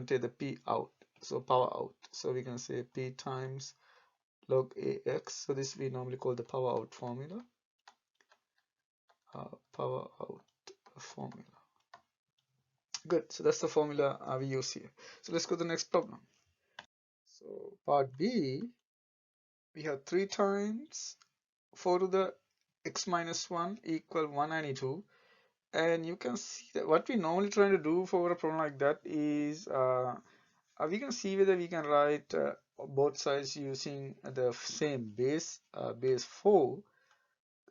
take the p out, so power out. So we can say p times log ax. So this we normally call the power out formula. Power out formula. Good. So that's the formula we use here. So let's go to the next problem. So part B, we have 3 times 4 to the x minus 1 equal 192. And you can see that what we normally try to do for a problem like that is we can see whether we can write both sides using the same base, base 4.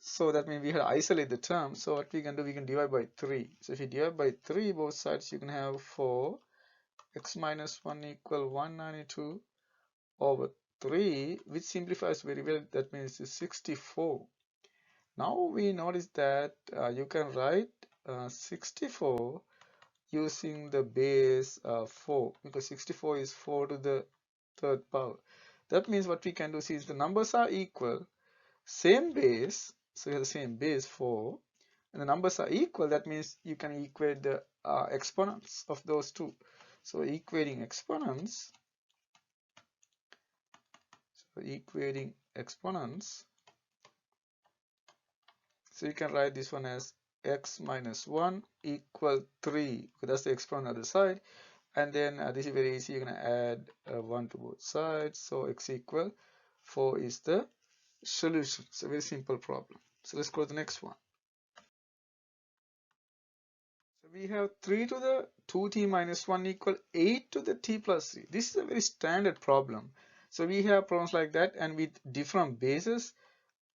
So that means we have to isolate the term. So what we can do, we can divide by 3. So if you divide by 3 both sides, you can have 4 x minus 1 equal 192 over 3, which simplifies very well. That means it's 64. Now we notice that you can write 64 using the base 4, because 64 is 4 to the third power. That means what we can do, since the numbers are equal, same base, so you have the same base 4, and the numbers are equal, that means you can equate the exponents of those two. So equating exponents, so you can write this one as x minus 1 equal 3, because that's the exponent on the other side. And then this is very easy, you're going to add 1 to both sides, so x equal 4 is the solution. It's a very simple problem. So let's go to the next one. So we have 3 to the 2t minus 1 equal 8 to the t plus 3. This is a very standard problem. So we have problems like that and with different bases.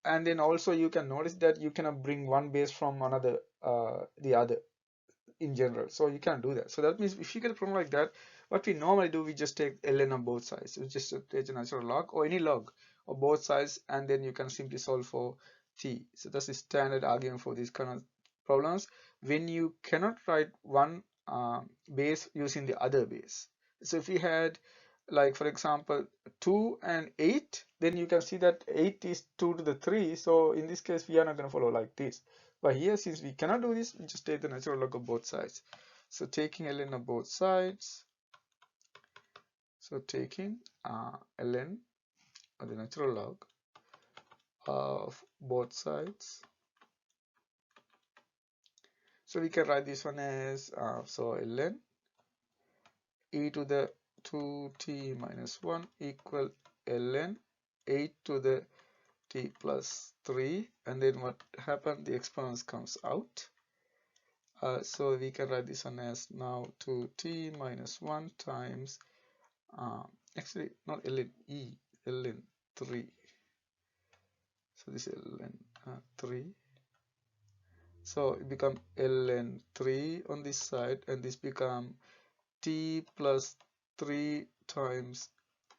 And then also you can notice that you cannot bring one base from another, the other in general. So you can't do that. So that means if you get a problem like that, what we normally do, we just take ln on both sides. We just take a natural log or any log of both sides, and then you can simply solve for t. So that's the standard argument for these kind of problems when you cannot write one base using the other base. So if we had, like for example 2 and 8, then you can see that 8 is 2 to the 3. So in this case we are not going to follow like this. But here, since we cannot do this, we just take the natural log of both sides. So taking ln of both sides, so taking ln or the natural log of both sides. So we can write this one as so ln e to the 2t minus 1 equal ln 8 to the t plus 3, and then what happened, the exponents comes out. So we can write this one as now 2t minus 1 times actually not ln e, ln 3. So this is ln 3. So it become ln 3 on this side, and this become t plus 3 times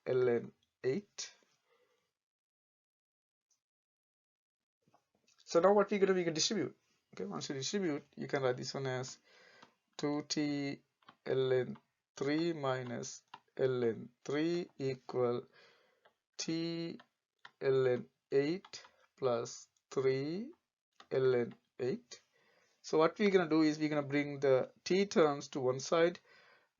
ln 8. So now what we're going to, we can distribute. Okay, once you distribute, you can write this one as 2t ln 3 minus ln 3 equal t ln 8 plus 3 ln 8. So what we're going to do is we're going to bring the t terms to one side,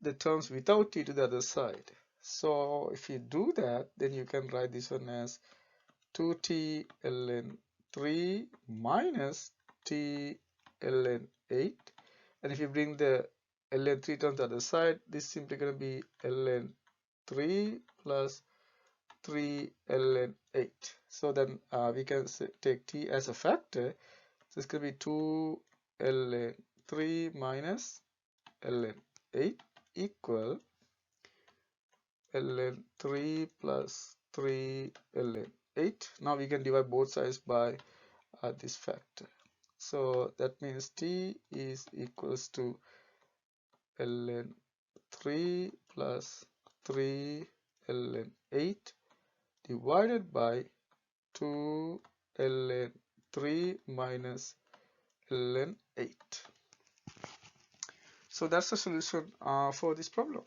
the terms without t to the other side. So if you do that, then you can write this one as 2t ln 3 minus t ln 8. And if you bring the ln 3 terms to the other side, this is simply going to be ln 3 plus 3 ln 8. So then we can take t as a factor. So it's going to be 2 ln 3 minus ln 8 equal ln 3 plus 3 ln 8. Now we can divide both sides by this factor. So that means t is equals to ln 3 plus 3 ln 8 divided by 2 ln 3 minus ln 8. So that's the solution for this problem.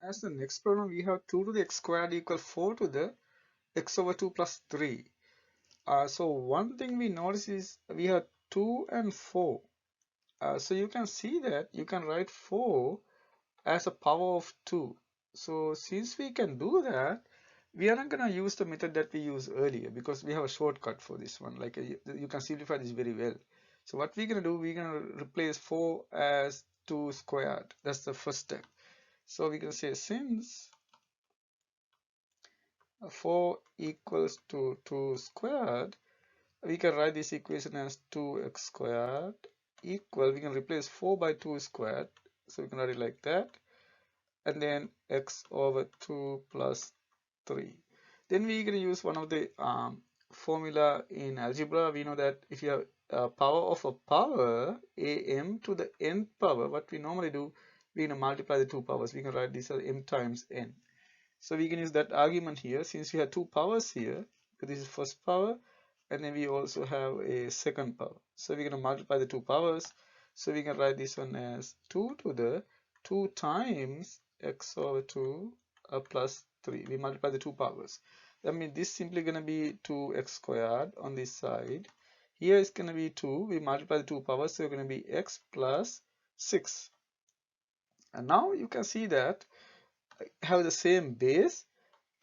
As the next problem, we have 2 to the x squared equal 4 to the x over 2 plus 3. So one thing we notice is we have 2 and 4. So you can see that you can write 4 as a power of 2. So since we can do that, we are not going to use the method that we used earlier, because we have a shortcut for this one. Like you can simplify this very well. So what we're going to do, we're going to replace 4 as 2 squared. That's the first step. So we can say since 4 equals to 2 squared, we can write this equation as 2x squared equal, we can replace 4 by 2 squared. So we can write it like that. and then x over 2 plus 3. Then we're going to use one of the formula in algebra. We know that if you have a power of a power, am to the nth power, what we normally do, we're going to multiply the two powers. We can write this as m times n. So we can use that argument here since we have two powers here. This is first power, and then we also have a second power. So we're going to multiply the two powers. So we can write this one as 2 to the 2 times x over 2 plus 3. We multiply the two powers. That means this is simply going to be 2x squared on this side. Here is going to be 2. We multiply the two powers, so it's going to be x plus 6. And now you can see that have the same base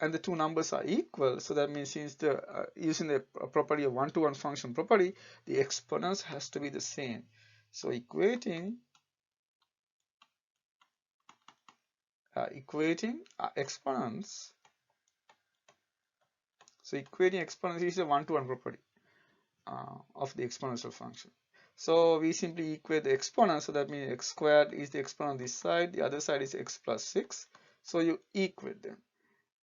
and the two numbers are equal. So that means since the using the property of one-to-one function property, the exponents has to be the same. So equating exponents. So equating exponents is a one-to-one property of the exponential function. So we simply equate the exponent. So that means x squared is the exponent on this side. The other side is x plus 6. So you equate them.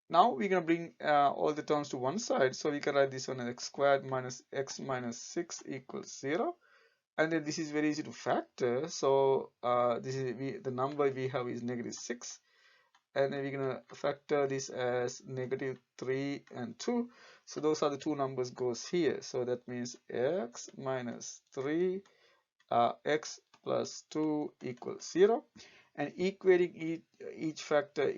Now we're going to bring all the terms to one side. So we can write this one as x squared minus x minus 6 equals 0. And then this is very easy to factor. So this is the number we have is negative 6. And then we're going to factor this as negative 3 and 2. So those are the two numbers goes here. So that means x minus 3 x plus 2 equals 0. And equating each factor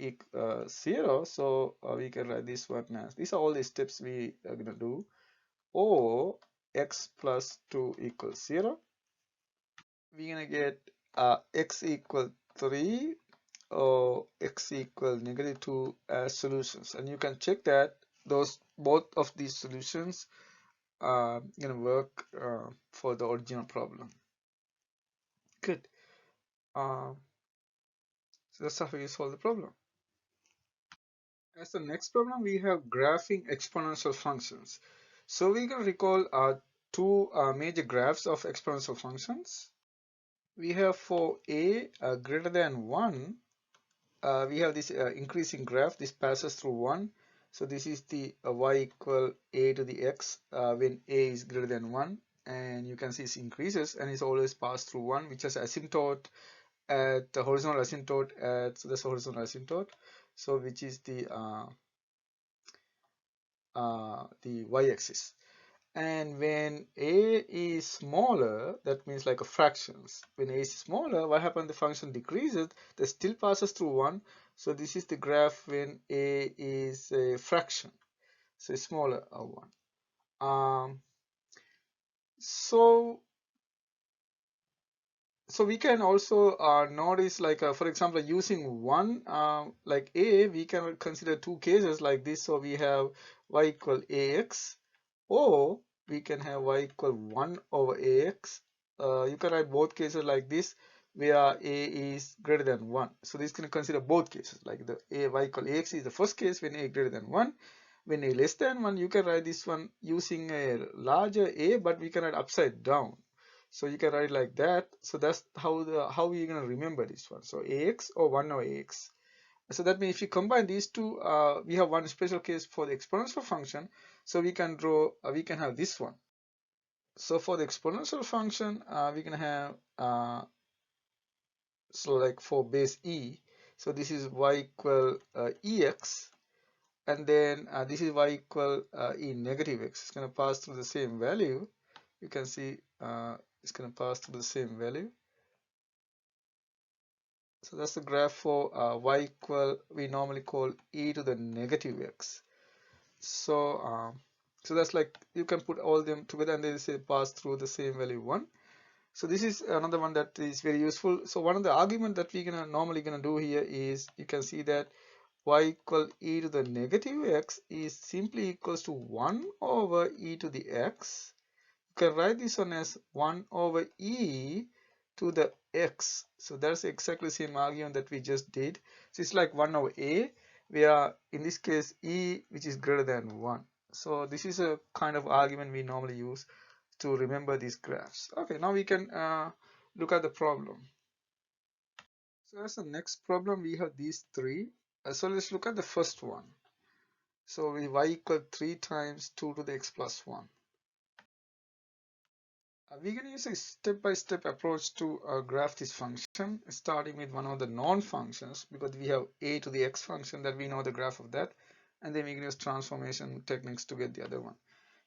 0, so we can write this one as, these are all the steps we are going to do, or x plus 2 equals 0. We're going to get x equal 3 or x equal negative 2 as solutions, and you can check that both of these solutions are going to work for the original problem. Good. So that's how you solve the problem. As the next problem, we have graphing exponential functions. So we can recall two major graphs of exponential functions. We have for a greater than 1, we have this increasing graph. This passes through 1. So this is the y equal a to the x when a is greater than 1. And you can see it increases and it's always passed through 1, which is asymptote at the horizontal asymptote at, so that's horizontal asymptote. So which is the y-axis. And when a is smaller, that means like a fractions. When a is smaller, what happens? The function decreases. That still passes through 1. So this is the graph when a is a fraction. So it's smaller of 1. So we can also notice, like for example, using one like a, we can consider two cases like this. So we have y equal ax, or we can have y equal 1 over ax. You can write both cases like this, where a is greater than 1. So this can consider both cases, like the y equal ax is the first case when a greater than 1. When a less than 1, you can write this one using a larger a, but we can write upside down. So you can write like that. So that's how we're going to remember this one. So ax or 1 over ax. So that means if you combine these two, we have one special case for the exponential function. So we can draw, we can have this one. So for the exponential function, we can have, so like for base e, so this is y equal ex, and then this is y equal e negative x. It's going to pass through the same value. You can see it's going to pass through the same value. So that's the graph for y equal, we normally call e to the negative x. So so that's like, you can put all them together and they say pass through the same value 1. So this is another one that is very useful. So one of the argument that we're normally gonna do here is, you can see that y equal e to the negative x is simply equals to 1 over e to the x. You can write this one as 1 over e to the x. So that's exactly the same argument that we just did. So it's like 1 over a, where in this case e, which is greater than 1. So this is a kind of argument we normally use to remember these graphs. Okay, now we can look at the problem. So as the next problem, we have these three. So let's look at the first one. So we y equal 3 times 2 to the x plus 1. We can use a step-by-step approach to graph this function, starting with one of the non-functions, because we have a to the x function that we know the graph of that, and then we can use transformation techniques to get the other one.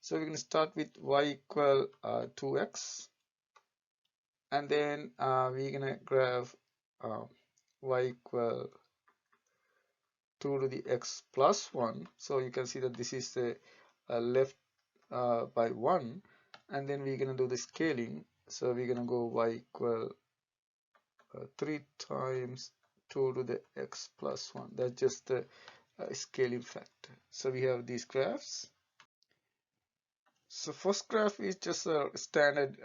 So we're going to start with y equal 2x, and then we're going to graph y equal 2 to the x plus 1. So you can see that this is the left by 1, and then we're going to do the scaling. So we're going to go y equal 3 times 2 to the x plus 1. That's just the scaling factor. So we have these graphs. So first graph is just a standard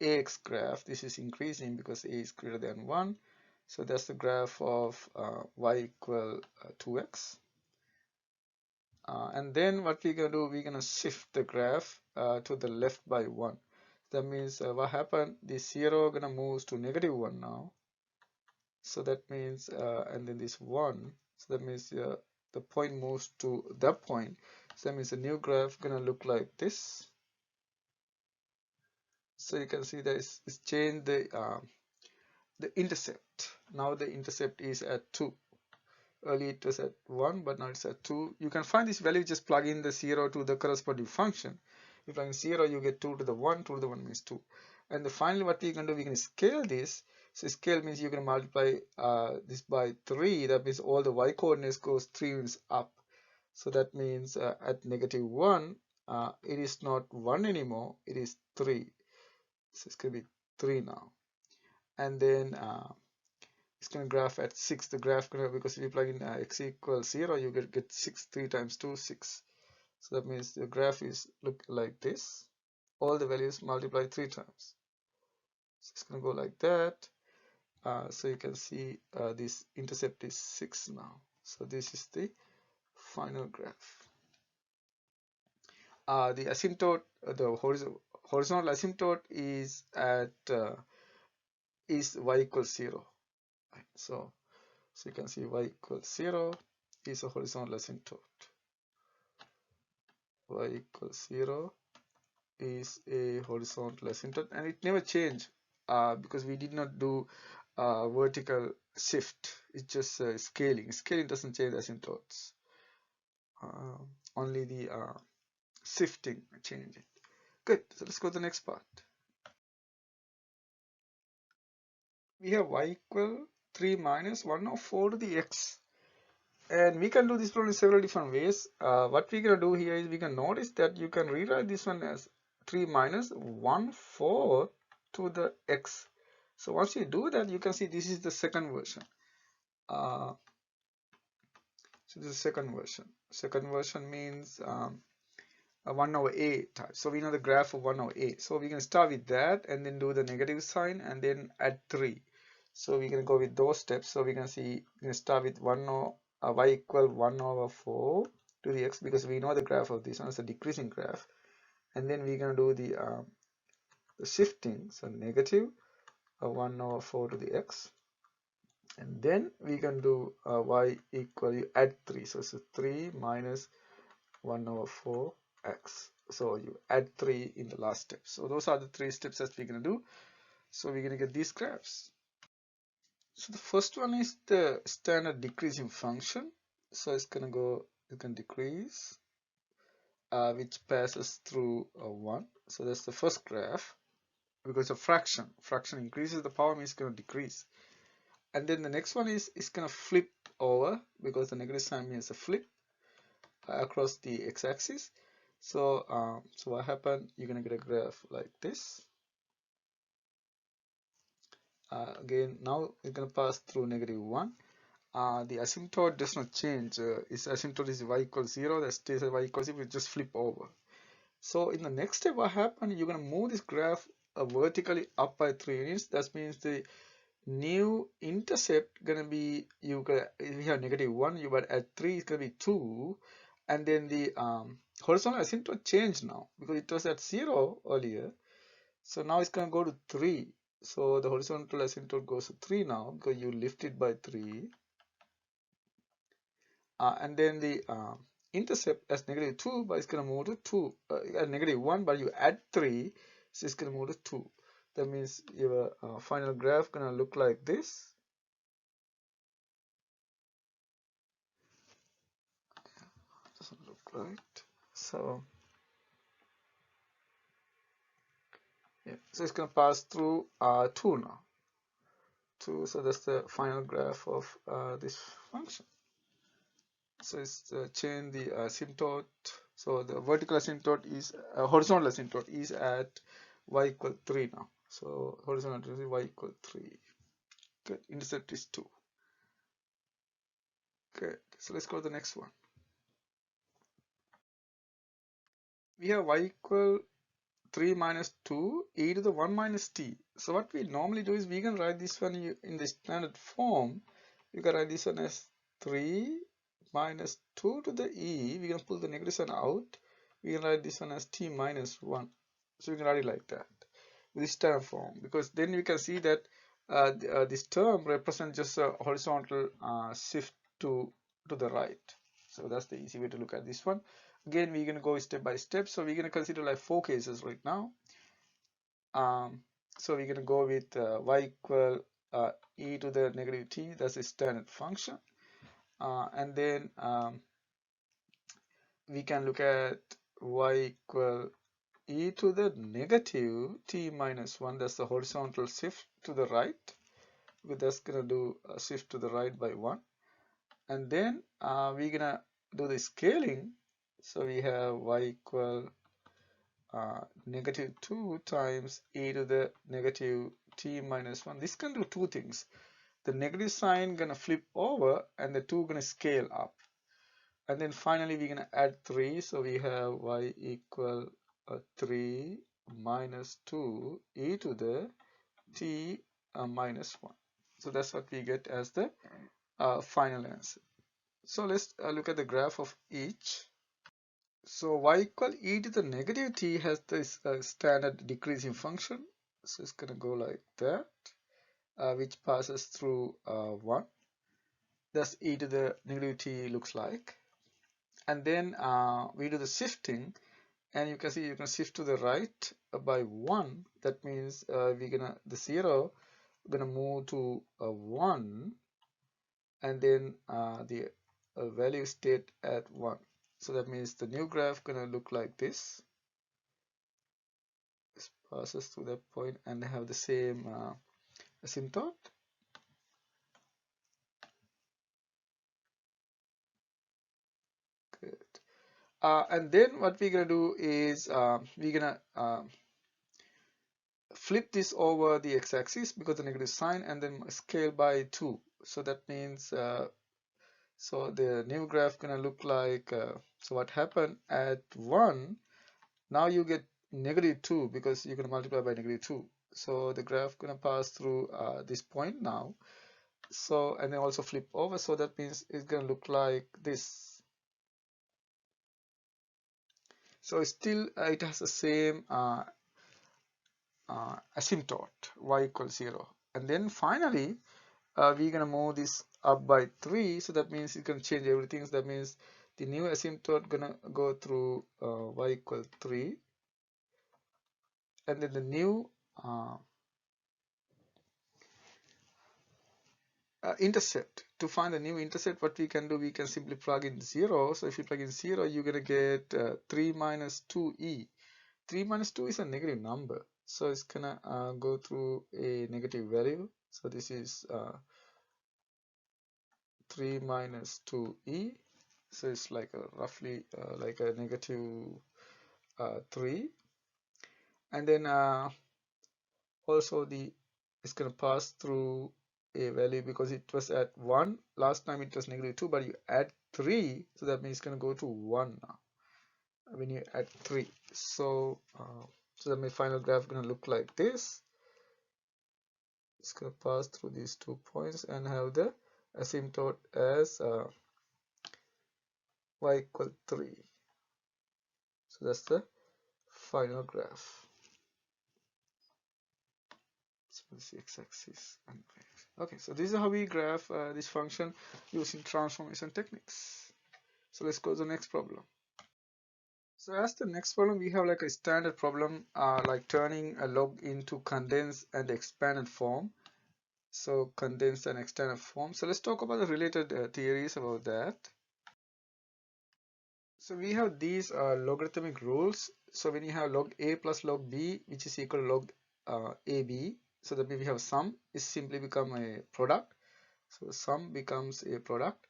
ax graph. This is increasing because a is greater than 1. So that's the graph of y equal 2x. And then what we're going to do, we're going to shift the graph to the left by 1. That means what happened, this 0 going to move to -1 now. So that means, and then this 1, so that means the point moves to that point. So that means the new graph going to look like this. So you can see that it's changed the intercept. Now the intercept is at 2. Earlier it was at 1, but now it's at 2. You can find this value, just plug in the 0 to the corresponding function. If you plug in 0, you get 2 to the 1, 2 to the 1 means 2. And finally what we can do, we can scale this. So scale means you can multiply this by 3. That means all the y coordinates goes 3 units up. So that means at -1, it is not 1 anymore, it is 3. So it's going to be 3 now. And then it's going to graph at 6. The graph going to, because if you plug in x equals 0, you get 6. 3 times 2, 6. So that means the graph is look like this. All the values multiply 3 times. So it's going to go like that. So you can see this intercept is 6 now. So this is the final graph. The asymptote, the horizontal asymptote is at is y equals 0. So you can see y equals 0 is a horizontal asymptote. Y equals 0 is a horizontal asymptote, and it never changed because we did not do vertical shift. It's just scaling. Scaling doesn't change the asymptotes. Only the shifting change it. Good. So let's go to the next part. We have y equal 3 minus 1 of 4 to the x. And we can do this problem in several different ways. What we're going to do here is we can notice that you can rewrite this one as 3 minus 1 4 to the x. So once you do that, you can see this is the second version. So this is the second version. Second version means 1 over a type. So we know the graph of 1 over a. So we can start with that and then do the negative sign and then add 3. So we're going to go with those steps. So we can see we can start with 1 over y equal 1 over 4 to the x, because we know the graph of this one is a decreasing graph. And then we're going to do the shifting, so negative 1 over 4 to the x. And then we can do y equal, you add 3. So it's 3 minus 1 over 4 x. So you add 3 in the last step. So those are the 3 steps that we're going to do. So we're going to get these graphs. So the first one is the standard decreasing function. So it's going to go, you can decrease, which passes through 1. So that's the first graph, because a fraction. Fraction increases, the power means it's going to decrease. And then the next one is it's going to flip over, because the negative sign means a flip across the x-axis. So what happened? You're going to get a graph like this. Again, now it's going to pass through -1. The asymptote does not change. Its asymptote is y equals 0. That stays at y equals 0. We just flip over. So in the next step, what happened? You're going to move this graph vertically up by 3 units. That means the new intercept going to be, if you have -1, you but at 3 it's going to be 2. And then the horizontal asymptote changed now, because it was at 0 earlier. So now it's going to go to 3. So the horizontal asymptote goes to 3 now because you lift it by 3. And then the intercept as -2, but it's going to move to 2, -1, but you add 3, so it's going to move to 2. That means your final graph going to look like this. Doesn't look right. So yeah, so it's going to pass through 2 now. 2, so that's the final graph of this function. So it's change the asymptote. So the vertical asymptote is horizontal asymptote is at y equal 3 now. So horizontal is y equal 3. Good. Intercept is 2. Good. So let's go to the next one. We have y equal 3 minus 2 e to the 1 minus t. So what we normally do is we can write this one in the standard form. We can write this one as 3 minus 2 to the e. We can pull the negative sign out. We can write this one as t minus 1. So we can write it like that, this standard form, because then we can see that this term represents just a horizontal shift to the right. So that's the easy way to look at this one. Again, we're going to go step by step. So we're going to consider like 4 cases right now. So we're going to go with y equal e to the negative t. That's a standard function. And then we can look at y equal e to the negative t minus 1. That's the horizontal shift to the right. That's going to do a shift to the right by 1. And then we're going to do the scaling. So we have y equal -2 times e to the negative t minus 1. This can do two things. The negative sign gonna flip over and the 2 gonna scale up. And then finally we're gonna add 3. So we have y equal 3 minus 2 e to the t minus 1. So that's what we get as the final answer. So let's look at the graph of each. So y equal e to the negative t has this standard decreasing function. So it's going to go like that, which passes through 1. Thus e to the negative t looks like. And then we do the shifting, and you can see you can shift to the right by 1. That means the 0 gonna move to 1, and then the value state at 1. So that means the new graph gonna look like this. This passes through that point and have the same asymptote. Good. And then what we're gonna do is we're gonna flip this over the x-axis because the negative sign, and then scale by 2. So that means so the new graph gonna look like so what happened at 1, now you get -2 because you're gonna multiply by -2. So the graph gonna pass through this point now. So and then also flip over, so that means it's gonna look like this. So still it has the same asymptote y equals 0. And then finally we're gonna move this up by 3, so that means it's gonna change everything. So that means the new asymptote gonna go through y equal 3, and then the new intercept. To find the new intercept, what we can do, we can simply plug in 0. So if you plug in 0, you're gonna get 3 minus 2e. 3 minus 2 is a negative number, so it's gonna go through a negative value. So this is 3 minus 2e. So it's like a roughly like a -3. And then also it's gonna pass through a value because it was at 1 last time. It was -2, but you add 3, so that means it's gonna go to 1 now when you add 3. So so that my final graph gonna look like this. It's gonna pass through these 2 points and have the asymptote as y equal 3. So that's the final graph. Let's see, x-axis and y-axis. Okay, so this is how we graph this function using transformation techniques. So let's go to the next problem. So as the next problem, we have like a standard problem, like turning a log into condensed and expanded form. So condensed and expanded form. So let's talk about the related theories about that. So we have these logarithmic rules. So when you have log a plus log b, which is equal to log ab, so that means we have sum is simply become a product. So sum becomes a product.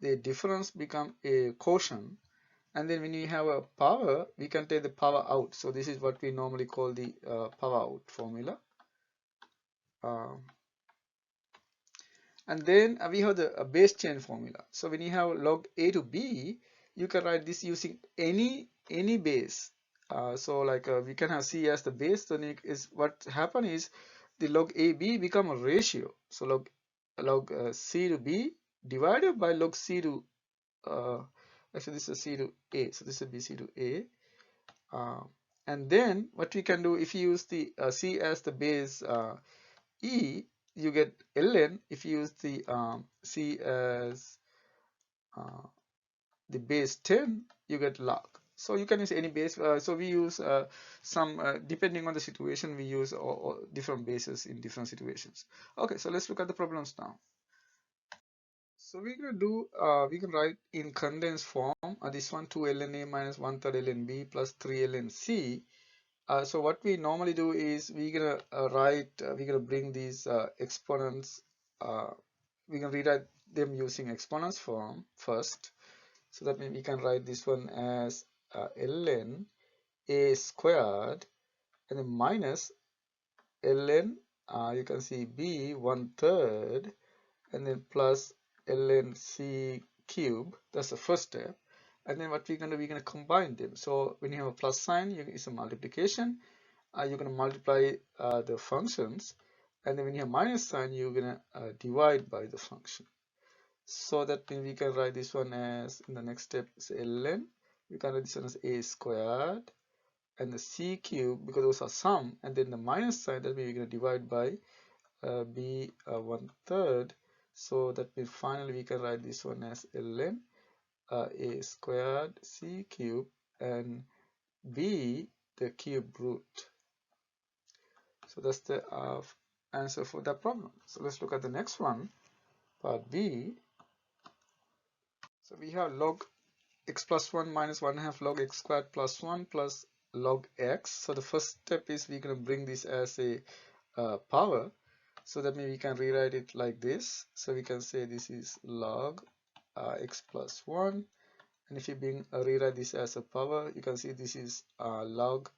The difference become a quotient. And then when you have a power, we can take the power out. So this is what we normally call the power out formula. And then we have the base change formula. So when you have log a to b, you can write this using any base. So like we can have c as the base. Then is what happen is the log a b become a ratio. So log c to b divided by log c to actually this is c to a. So this is b c to a. And then what we can do, if you use the c as the base e, you get ln. If you use the c as the base 10, you get log. So you can use any base. So we use some depending on the situation, we use all different bases in different situations. Okay, so let's look at the problems now. So we're gonna do we can write in condensed form this one 2 ln a minus 1/3 ln b plus 3 ln c. So what we normally do is we're gonna we're gonna bring these exponents, we can rewrite them using exponents form first. So that means we can write this one as ln a squared and then minus ln, you can see b 1/3 and then plus ln c cube. That's the first step. And then what we're gonna combine them. So when you have a plus sign, it's a multiplication. You're going to multiply the functions, and then when you have minus sign, you're going to divide by the function. So that means we can write this one as, in the next step, is ln. We can write this one as a squared and the c cube, because those are sum, and then the minus sign, that means we're going to divide by b 1/3. So that means finally we can write this one as ln a squared c cube and b the cube root. So that's the answer for that problem. So let's look at the next one, part B. So we have log x plus 1 minus 1/2 log x squared plus 1 plus log x. So the first step is we're going to bring this as a power. So that means we can rewrite it like this. So we can say this is log x plus 1. And if you rewrite this as a power, you can see this is log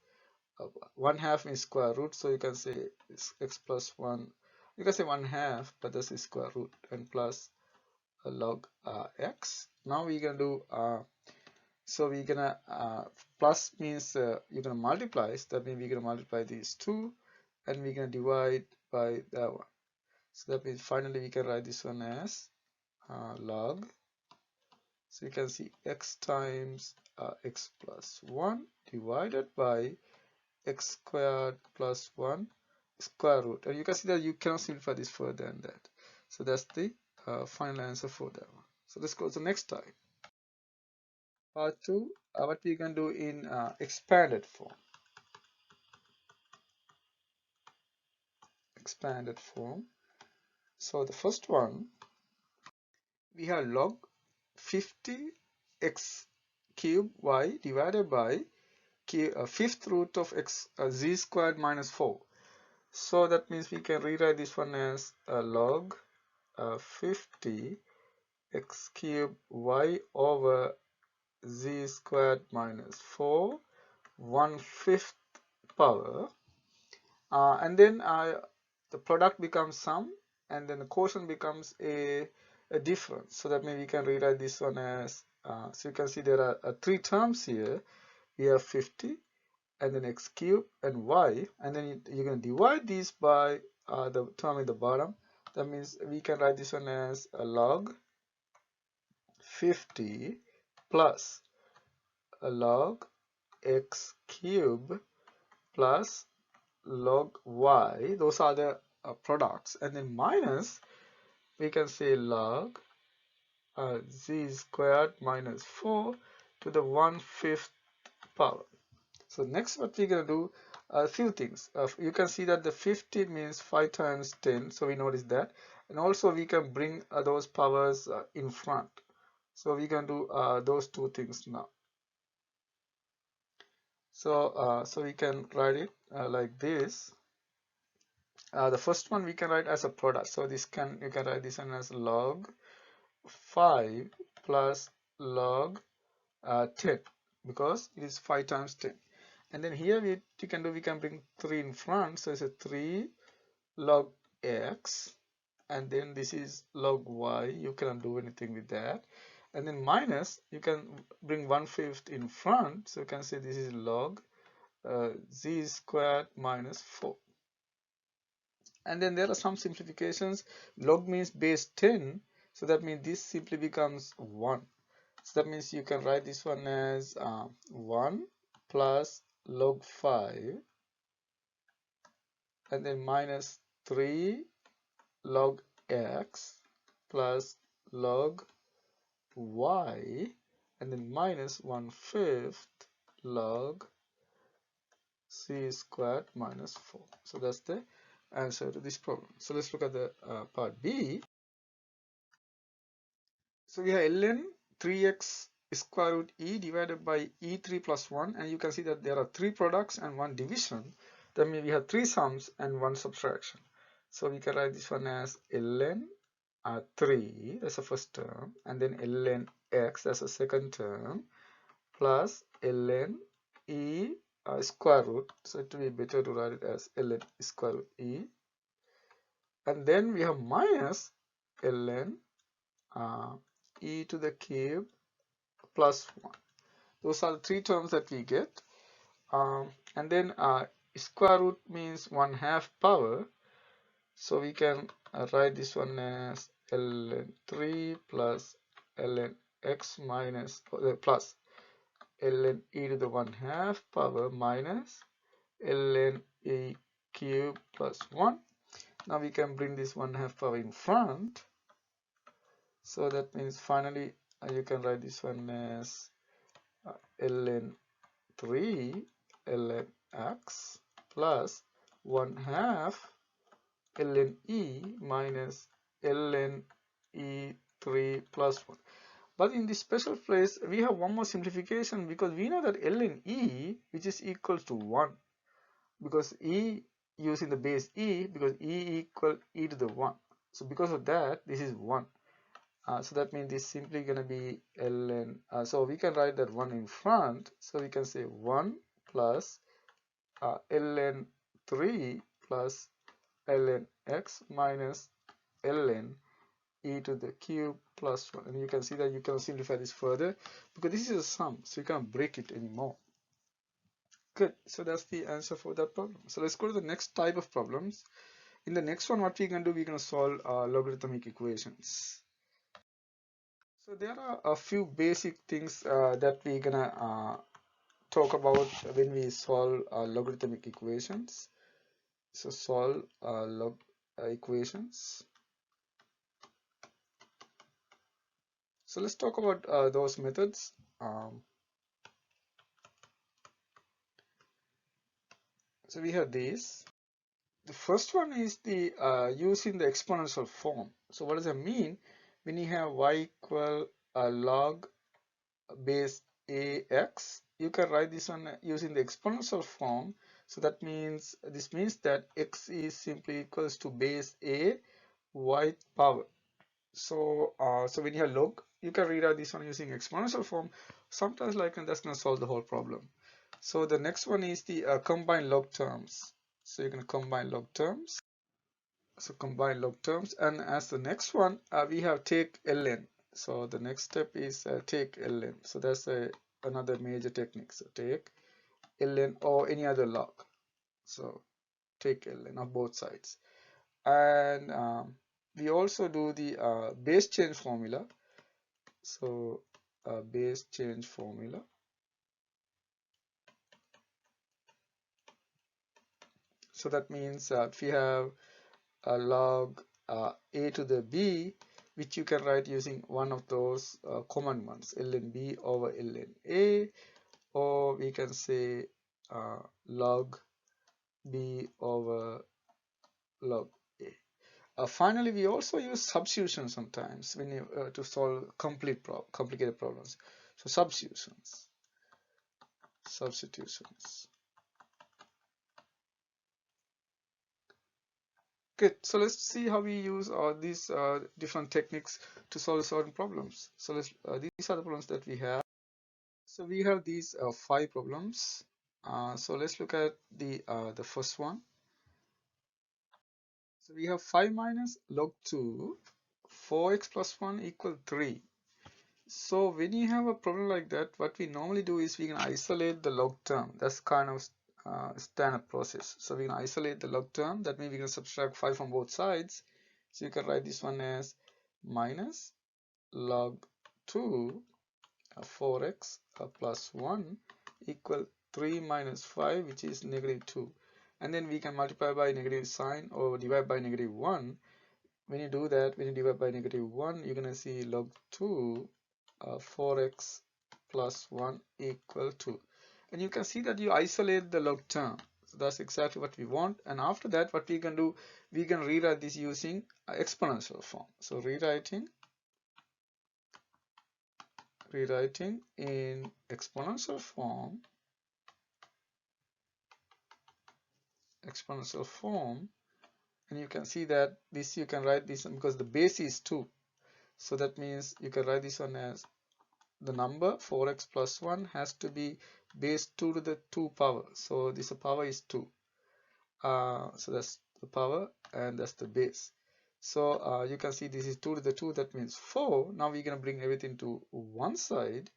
1/2 is square root, so you can say it's x plus 1. You can say 1/2, but this is square root and plus log x. Now we're gonna do so we're gonna plus means you're gonna multiply. So that means we're gonna multiply these two, and we're gonna divide by that one. So that means finally we can write this one as log. So you can see x times x plus 1 divided by x squared plus 1 square root, and you can see that you cannot simplify this further than that. So that's the final answer for that one. So let's go to the next type, part 2. What we can do in expanded form. So the first one, we have log 50 x cube y divided by fifth root of x z squared minus 4. So that means we can rewrite this one as log 50 x cube y over z squared minus 4 1/5 power, and then the product becomes sum, and then the quotient becomes a difference. So that means we can rewrite this one as so you can see there are three terms here. We have 50 and then x cube and y, and then you're going to divide these by the term in the bottom. That means we can write this one as a log 50 plus a log x cube plus log y, those are the products, and then minus, we can say log z squared minus 4 to the 1/5 power. So next what we're going to do, a few things. You can see that the 50 means 5 times 10, so we notice that. And also we can bring those powers in front. So we can do those two things now. So we can write it like this. The first one we can write as a product. So you can write this one as log 5 plus log 10, because it is 5 times 10. And then here we can bring 3 in front, so it's a 3 log x, and then this is log y. You cannot do anything with that. And then minus, you can bring 1/5 in front, so you can say this is log z squared minus 4. And then there are some simplifications. Log means base 10, so that means this simply becomes 1. So that means you can write this one as 1 plus log 5, and then minus 3 log x plus log y, and then minus 1/5 log c squared minus 4. So that's the answer to this problem. So let's look at the part B. So we have ln 3x square root e divided by e3 plus 1, and you can see that there are 3 products and 1 division. That means we have 3 sums and 1 subtraction. So we can write this one as ln 3, that's the first term, and then ln x, that's the second term, plus ln e square root. So it will be better to write it as ln square root e, and then we have minus ln e to the cube plus 1. Those are the 3 terms that we get. And then square root means 1/2 power. So we can write this one as ln 3 plus ln x minus plus ln e to the 1/2 power minus ln e cube plus 1. Now we can bring this 1/2 power in front. So that means finally you can write this one as ln 3 ln x plus 1/2 ln e minus ln e3 plus 1. But in this special place we have one more simplification, because we know that ln e, which is equal to 1, because e using the base e, because e equal e to the 1. So because of that, this is 1. So that means this simply going to be ln, so we can write that 1 in front, so we can say 1 plus ln 3 plus ln x minus ln e to the cube plus 1. And you can see that you can simplify this further, because this is a sum, so you can't break it anymore. Good, so that's the answer for that problem. So let's go to the next type of problems. In the next one, what we're going to do, we're going to solve logarithmic equations. So there are a few basic things that we're gonna talk about when we solve logarithmic equations. So solve log equations. So let's talk about those methods. So we have these. The first one is the using the exponential form. So what does that mean? When you have y equal log base ax, you can write this one using the exponential form. So that means, this means that x is simply equals to base a y power. So so when you have log, you can rewrite this one using exponential form. Sometimes like, and that's going to solve the whole problem. So the next one is the combine log terms. So you're going to combine log terms. So combine log terms, and as the next one we have take ln. So the next step is take ln. So that's another major technique. So take ln or any other log. So take ln of both sides. And we also do the base change formula. So base change formula. So that means if we have a log a to the b, which you can write using one of those common ones, ln b over ln a, or we can say log b over log a. Finally, we also use substitution sometimes when you to solve complicated problems. So substitutions. Good. So let's see how we use these different techniques to solve certain problems. So these are the problems that we have. So we have these 5 problems. So let's look at the first one. So we have 5 minus log 2, 4x plus 1 equal 3. So when you have a problem like that, what we normally do is we can isolate the log term. That's kind of standard process. So we can isolate the log term. That means we can subtract 5 from both sides. So you can write this one as minus log 2 4x plus 1 equal 3 minus 5, which is negative 2. And then we can multiply by negative sign or divide by negative 1. When you do that, when you divide by negative 1, you're going to see log 2 4x plus 1 equal 2. And you can see that you isolate the log term. So that's exactly what we want. And after that, what we can do, we can rewrite this using exponential form. So rewriting in exponential form, and you can see that this you can write this because the base is 2. So that means you can write this one as the number 4x plus 1 has to be base 2 to the 2 power. So this power is 2. So that's the power and that's the base. So you can see this is 2 to the 2, that means 4. Now we're going to bring everything to one side.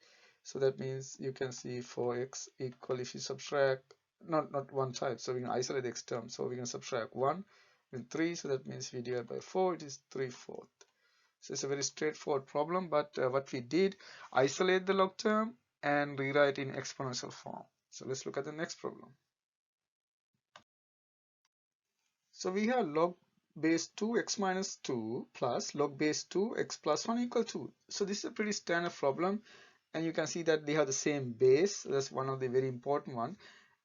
So that means you can see 4x equal, if you subtract, not one side, so we can isolate the x term. So we can subtract 1 and 3, so that means we divide by 4, it is 3/4. So it's a very straightforward problem, but what we did, isolate the log term and rewrite in exponential form. So let's look at the next problem. So we have log base 2x minus 2 plus log base 2x plus 1 equal 2. So this is a pretty standard problem, and you can see that they have the same base. That's one of the very important one.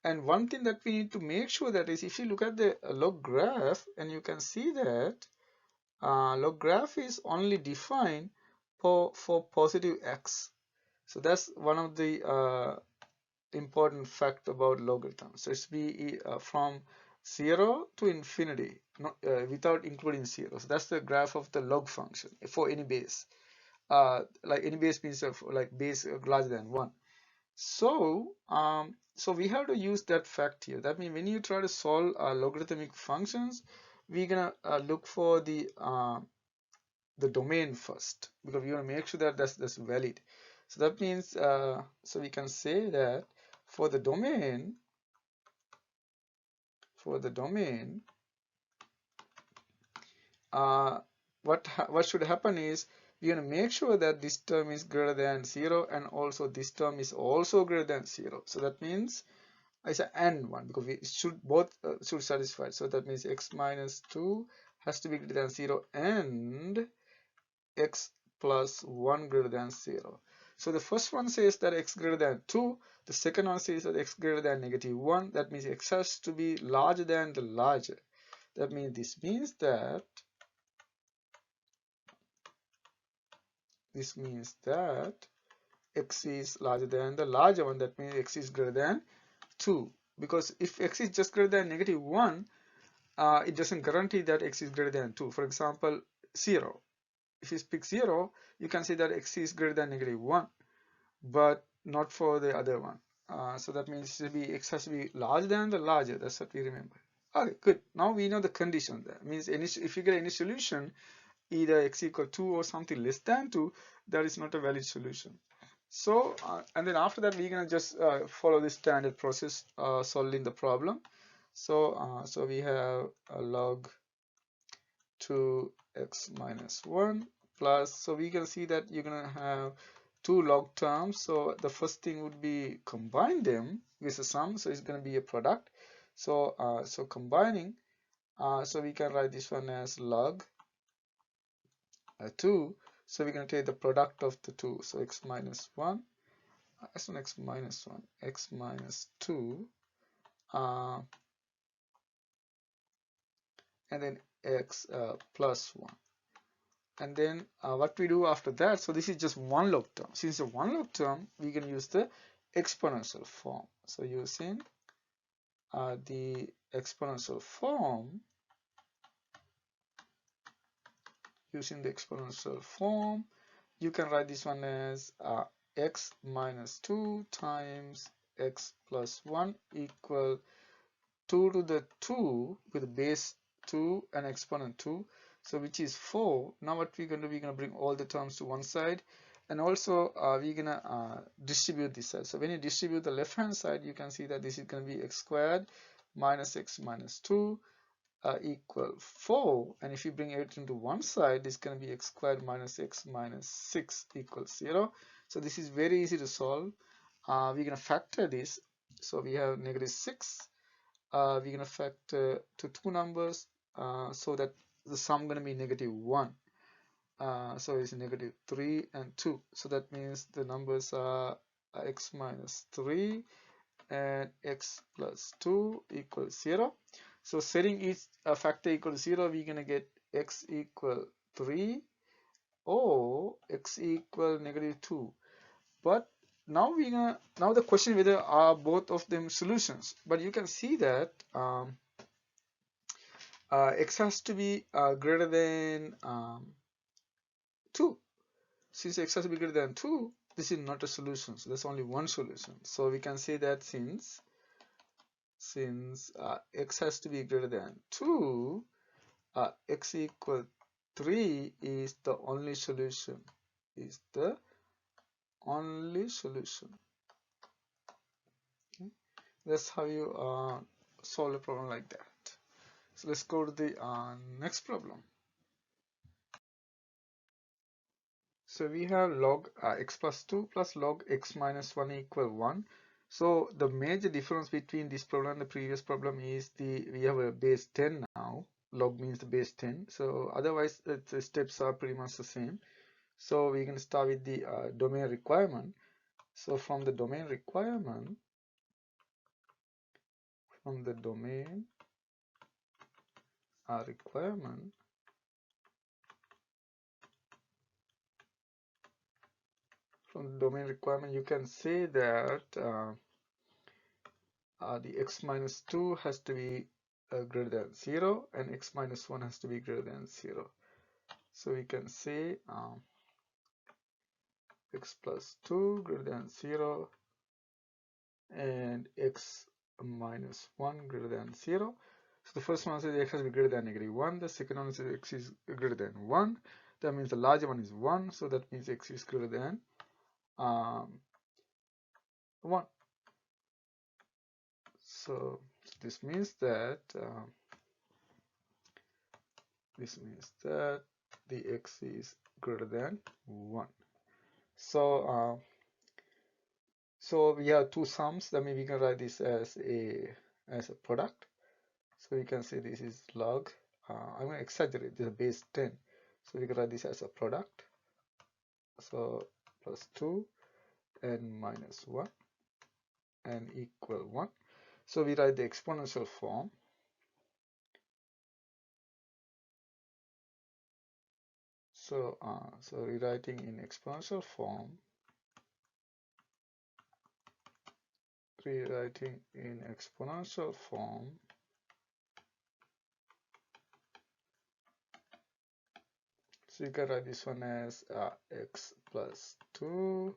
And one thing that we need to make sure that is, if you look at the log graph, and you can see that log graph is only defined for positive x. So that's one of the important fact about logarithm. So it's be from 0 to infinity, without including 0. So that's the graph of the log function for any base. Like any base means like base larger than 1. So so we have to use that fact here. That means when you try to solve logarithmic functions, we're gonna look for the domain first, because we want to make sure that that's valid. So that means so we can say that for the domain what should happen is we're going to make sure that this term is greater than 0 and also this term is also greater than 0. So that means it's an AND one, because we should both should satisfy. So that means x minus 2 has to be greater than 0 and x plus 1 greater than 0. So the first one says that x greater than 2. The second one says that x greater than negative 1. That means x has to be larger than the larger. That means this means that x is larger than the larger one. That means x is greater than 2. Because if x is just greater than negative 1, it doesn't guarantee that x is greater than 2. For example, 0. If you pick 0, you can say that x is greater than negative 1, but not for the other one. So that means x has to be larger than the larger. That's what we remember. Okay, good. Now we know the condition. That means if you get any solution, either x equal 2 or something less than 2, that is not a valid solution. So and then after that, we're gonna just follow the standard process solving the problem. So so we have a log 2x minus 1 plus, so we can see that you're gonna have two log terms. So the first thing would be combine them with a sum, so it's going to be a product. So so combining, so we can write this one as log 2. So we're going to take the product of the two. So x minus 1, that's not x minus 1, x minus 2, and then x plus 1. And then what we do after that, so this is just one log term. Since it's a one log term, we can use the exponential form. So using the exponential form, you can write this one as x minus 2 times x plus 1 equal 2 to the 2 with base 2 and exponent 2, so which is 4. Now what we're going to do, we're going to bring all the terms to one side, and also we're going to distribute this side. So when you distribute the left hand side, you can see that this is going to be x squared minus x minus 2 equal 4, and if you bring it into one side, it's going to be x squared minus x minus 6 equals 0. So this is very easy to solve. We're going to factor this, so we have negative 6. We're going to factor to two numbers, so that the sum going to be negative 1. So it's negative 3 and 2. So that means the numbers are x minus 3 and x plus 2 equals 0. So setting each factor equal to 0, we're going to get x equal 3 or x equal negative 2. But now now the question whether are both of them solutions. But you can see that x has to be greater than 2. Since x has to be greater than 2, this is not a solution. So there's only one solution. So we can say that since x has to be greater than 2, x equal 3 is the only solution. Okay? That's how you solve a problem like that. So let's go to the next problem. So we have log x plus 2 plus log x minus 1 equal 1. So the major difference between this problem and the previous problem is we have a base 10 now. Log means the base 10. So otherwise the steps are pretty much the same. So we can start with the domain requirement. So from the domain requirement, from the domain requirement, you can say that the x minus 2 has to be greater than 0 and x minus 1 has to be greater than 0. So we can say x plus 2 greater than 0 and x minus 1 greater than 0. So the first one says x has to be greater than negative 1. The second one says x is greater than 1. That means the larger one is 1. So that means x is greater than 1. So this means that the x is greater than 1. So so we have two sums. That means we can write this as a product. So we can say this is log. I'm going to exaggerate. This is base 10. So we can write this as a product. So plus 2 and minus 1 and equal 1. So we write the exponential form. So rewriting in exponential form. So you can write this one as x plus 2,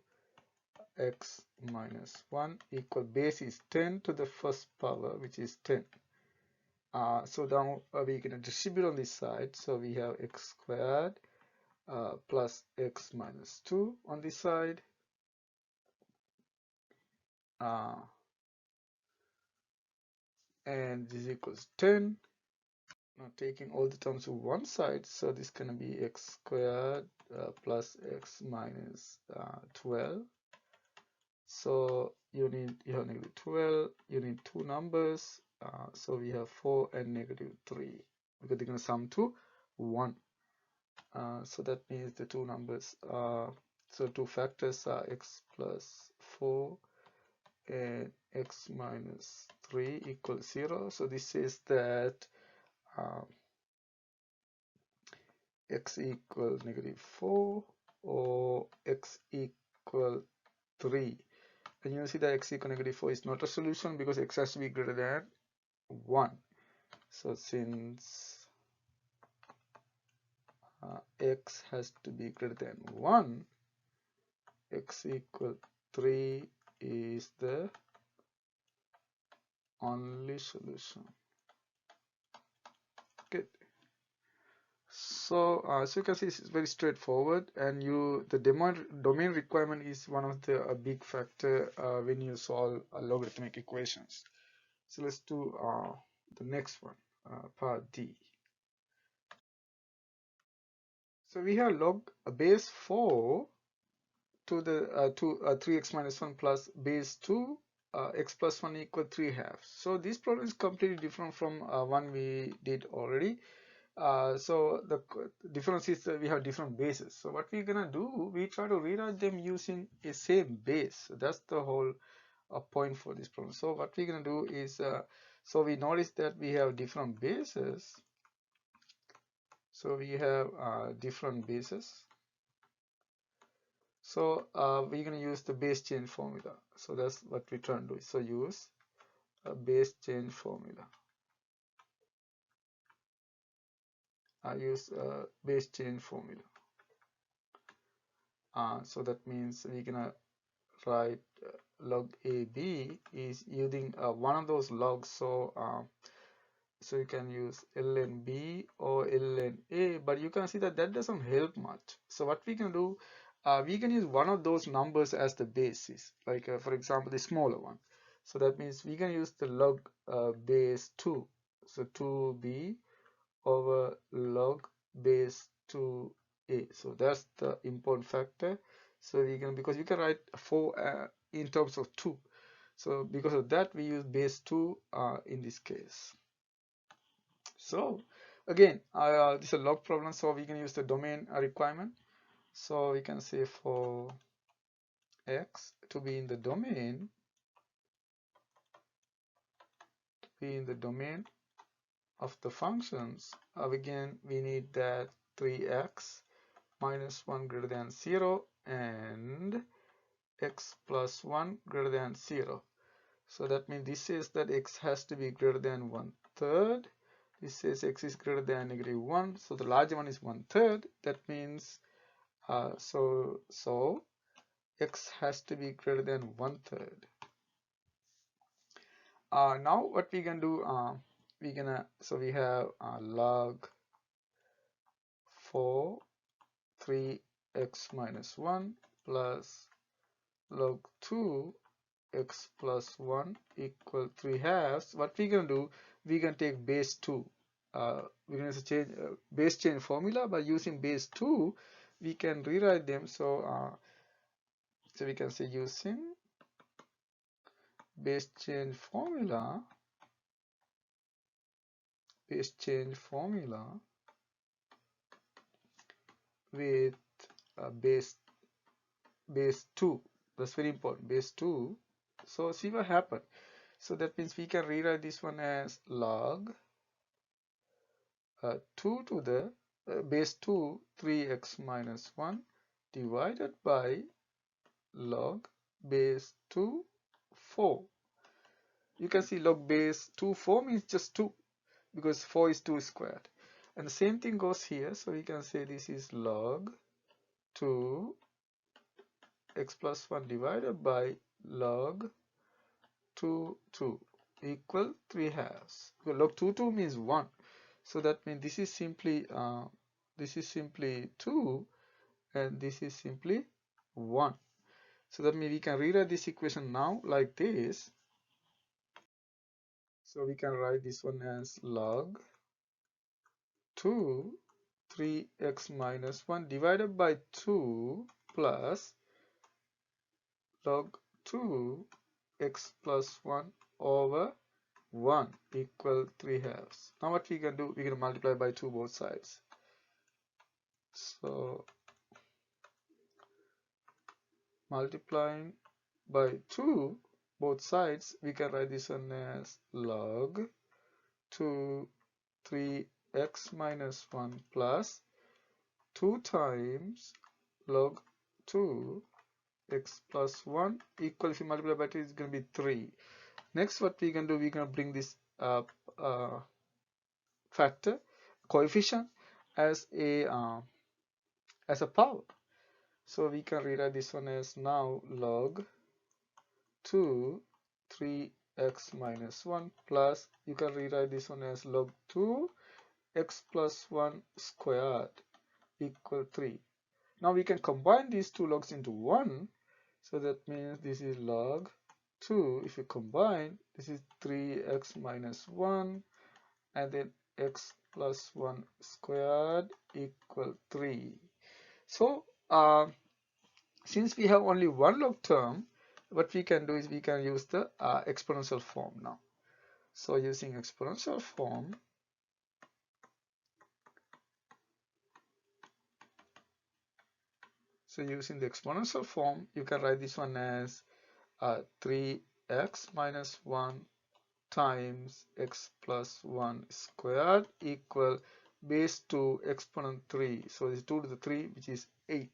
x minus 1 equal base is 10 to the first power, which is 10. So now we're going to distribute on this side. So we have x squared plus x minus 2 on this side. And this equals 10. Now taking all the terms to one side, so this is going to be x squared plus x minus 12. So you have negative 12. You need two numbers. So we have 4 and negative 3 because they're going to sum to 1. So that means the two numbers so two factors are x plus 4 and x minus 3 equals 0. So this says that x equals negative 4 or x equal 3. And you see that x equal negative 4 is not a solution because x has to be greater than 1. So since x has to be greater than 1, x equal 3 is the only solution. Good. So so you can see it's very straightforward, and the domain requirement is one of the big factor when you solve logarithmic equations. So let's do the next one, part D. So we have log base 4 to the 3x minus 1 plus base 2 x plus 1 equal 3 halves. So this problem is completely different from one we did already. So the difference is that we have different bases. So what we're gonna do, we try to rewrite them using a same base. So that's the whole point for this problem. So what we're gonna do is, so we notice that we have different bases. So we have different bases. So we're gonna use the base change formula. So that's what we try to do. So use a base change formula. I use base change formula. So that means we're gonna write log AB is using one of those logs. So so you can use ln B or ln A, but you can see that that doesn't help much. So what we can do, we can use one of those numbers as the basis, like for example the smaller one. So that means we can use the log base 2. So 2b over log base 2a. So that's the important factor. So we can, because you can write 4 in terms of 2. So because of that, we use base 2 in this case. So again, this is a log problem, so we can use the domain requirement. So we can say for x to be in the domain, of the functions, again we need that 3x minus 1 greater than 0 and x plus 1 greater than 0. So that means this says that x has to be greater than 1/3. This says x is greater than negative 1. So the larger one is 1/3. That means so x has to be greater than 1/3. Now what we can do, so we have log 4 3x minus 1 plus log 2 x plus 1 equal 3 halves. What we can do, we can take base 2. We're going to change base change formula. By using base 2, we can rewrite them. So so we can say using base change formula with base 2. That's very important, base 2. So see what happened. So that means we can rewrite this one as log 2 to the base 2 3x minus 1 divided by log base 2 4. You can see log base 2 4 means just 2 because 4 is 2 squared, and the same thing goes here. So we can say this is log 2 x plus 1 divided by log 2 2 equal 3 halves. Because log 2 2 means 1. So that means this is simply 2 and this is simply 1. So that means we can rewrite this equation now like this. So we can write this one as log 2 3x minus 1 divided by 2 plus log 2 x plus 1 over 1 equal 3/2. Now what we can do, we can multiply by 2 both sides. So multiplying by 2 both sides, we can write this one as log 2 3x minus 1 plus 2 times log 2 x plus 1 equal, if you multiply by 2, it's going to be 3. Next, what we can do, we're going to bring this factor coefficient as a power. So we can rewrite this one as now log 2 3x minus 1 plus, you can rewrite this one as log 2 x plus 1 squared equal 3. Now we can combine these two logs into 1. So that means this is log 2. If you combine, this is 3x minus 1 and then x plus 1 squared equal 3. So since we have only one log term, what we can do is we can use the exponential form now. So using exponential form, you can write this one as 3x minus 1 times x plus 1 squared equal base 2 exponent 3. So it's 2 to the 3, which is 8.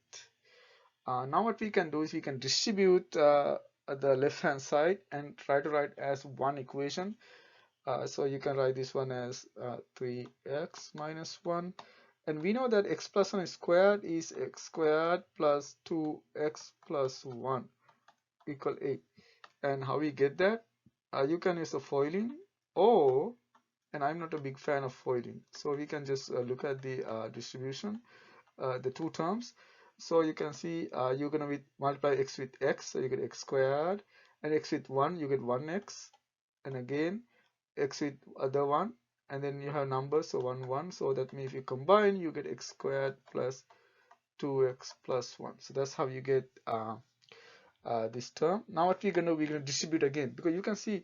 Now what we can do is we can distribute the left hand side and try to write as one equation. So you can write this one as 3x minus 1. And we know that x plus 1 squared is x squared plus 2x plus 1 equal 8. And how we get that? You can use the foiling, or, and I'm not a big fan of foiling, so we can just look at the distribution, the two terms. So you can see you're going to multiply x with x, so you get x squared, and x with 1, you get 1x, and again x with other one, and then you have numbers, so 1 1. So that means if you combine, you get x squared plus 2x plus 1. So that's how you get this term. Now what we're going to do, we're going to distribute again, because you can see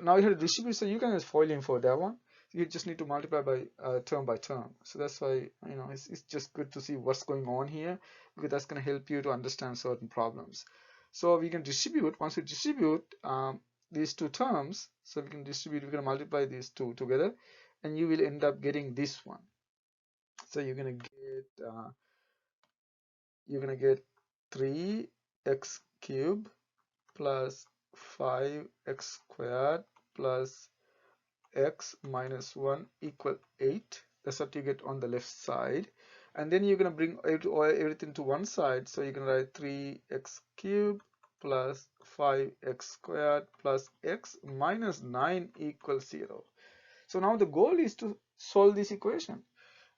now you have to distribute, so you can use foiling for that one. You just need to multiply by term by term. So that's why, you know, it's just good to see what's going on here, because that's going to help you to understand certain problems. So we can distribute. Once we distribute these two terms, so we can distribute, we're going to multiply these two together, and you will end up getting this one. So you're going to get 3x cubed plus 5x squared plus x minus 1 equal 8. That's what you get on the left side. And then you're going to bring everything to one side. So you can write 3x cubed plus 5x squared plus x minus 9 equals 0. So now the goal is to solve this equation.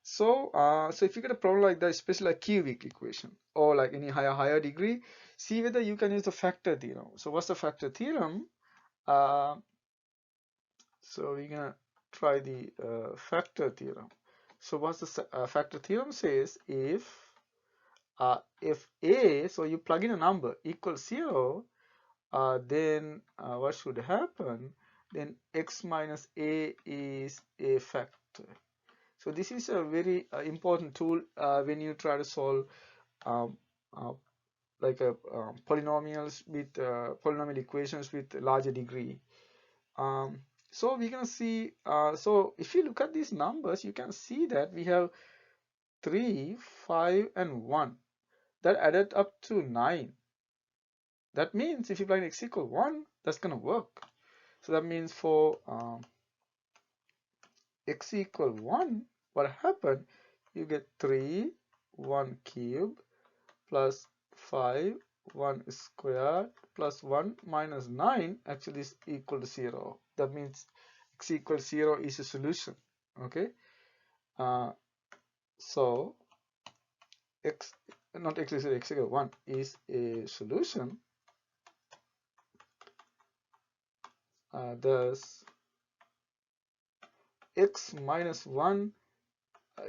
So so if you get a problem like that, especially like cubic equation or like any higher degree, see whether you can use the factor theorem. So what's the factor theorem? So we're gonna try the factor theorem. So what's the factor theorem says? If a, so you plug in a number equals 0, then what should happen? Then x minus a is a factor. So this is a very important tool when you try to solve like polynomials with polynomial equations with larger degree. So we can see, so if you look at these numbers, you can see that we have 3, 5, and 1 that added up to 9. That means if you plug in x equal 1, that's going to work. So that means for x equal 1, what happened? You get 3, 1 cubed plus 5, 1 squared plus 1 minus 9 actually is equal to 0. That means x equals 0 is a solution. Okay, so x equal 1 is a solution. Thus x minus 1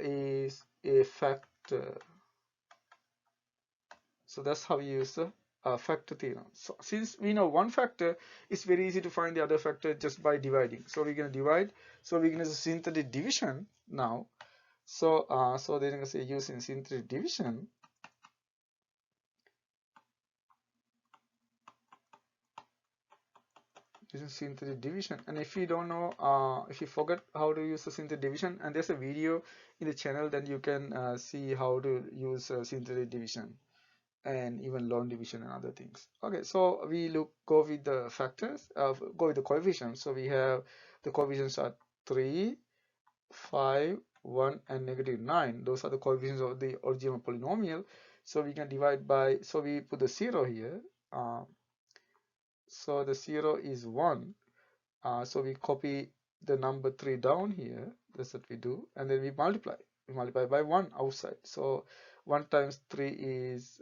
is a factor. So that's how you use the factor theorem. So since we know one factor, it's very easy to find the other factor just by dividing. So we're going to divide. So we're going to use synthetic division now. So so they're going to say using synthetic division. Using synthetic division, and if you don't know, if you forget how to use the synthetic division, and there's a video in the channel, then you can see how to use synthetic division and even long division and other things. Okay, so we go with the factors, go with the coefficients. So we have the coefficients are 3, 5, 1 and -9. Those are the coefficients of the original polynomial. So we can divide by, so we put the 0 here. So the 0 is 1. So we copy the number 3 down here. That's what we do, and then we multiply. We multiply by 1 outside. So 1 times 3 is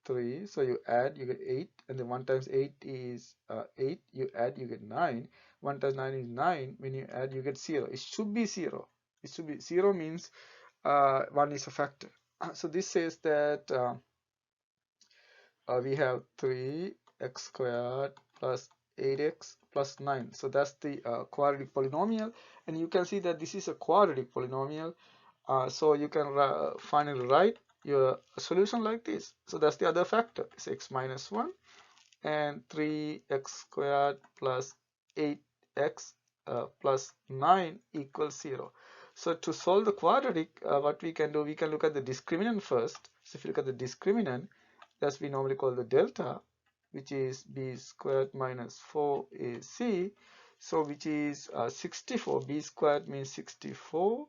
3. So you add, you get 8, and then 1 times 8 is 8. You add, you get 9. 1 times 9 is 9. When you add, you get 0. It should be 0. It should be 0 means 1 is a factor. So this says that we have 3x squared plus 8x plus 9. So that's the quadratic polynomial, and you can see that this is a quadratic polynomial. So you can finally write your solution like this. So that's the other factor. It's x minus 1 and 3x squared plus 8x plus 9 equals 0. So to solve the quadratic, what we can do, we can look at the discriminant first. So if you look at the discriminant, as we normally call the delta, which is b squared minus 4ac, so which is 64. B squared means 64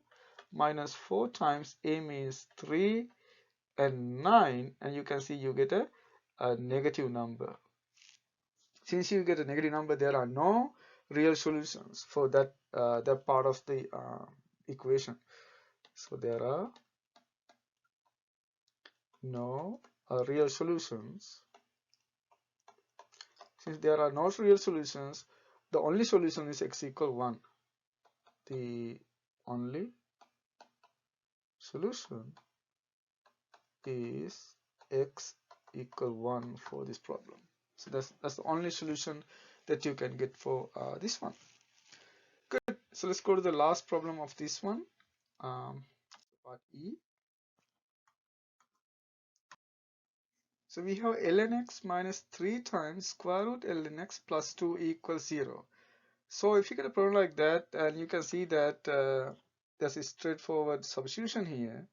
minus 4 times a means 3 and 9, and you can see you get a negative number. Since you get a negative number, there are no real solutions for that that part of the equation. So there are no real solutions. Since there are no real solutions, the only solution is x equal 1. The only solution is x equal 1 for this problem. So that's the only solution that you can get for this one. Good. So let's go to the last problem of this one, part E. So we have ln x minus 3 times square root ln x plus 2 equals 0. So if you get a problem like that, and you can see that there's a straightforward substitution here.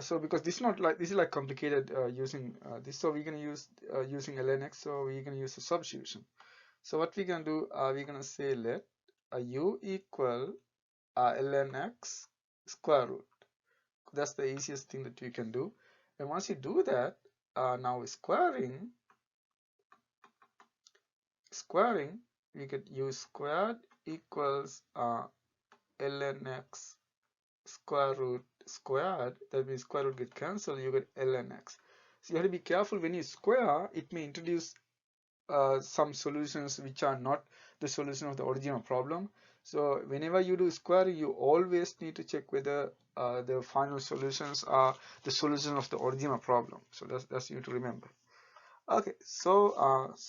So because this is not like, this is like complicated using this, so we're going to use using ln x, so we're going to use a substitution. So what we're going to do, we're going to say let u equal ln x square root. That's the easiest thing that you can do. And once you do that, now squaring, we could use squared equals ln x square root squared. That means square root get cancelled, you get ln x. So you have to be careful when you square, it may introduce some solutions which are not the solution of the original problem. So whenever you do squaring, you always need to check whether the final solutions are the solution of the original problem. So that's you to remember. Okay, so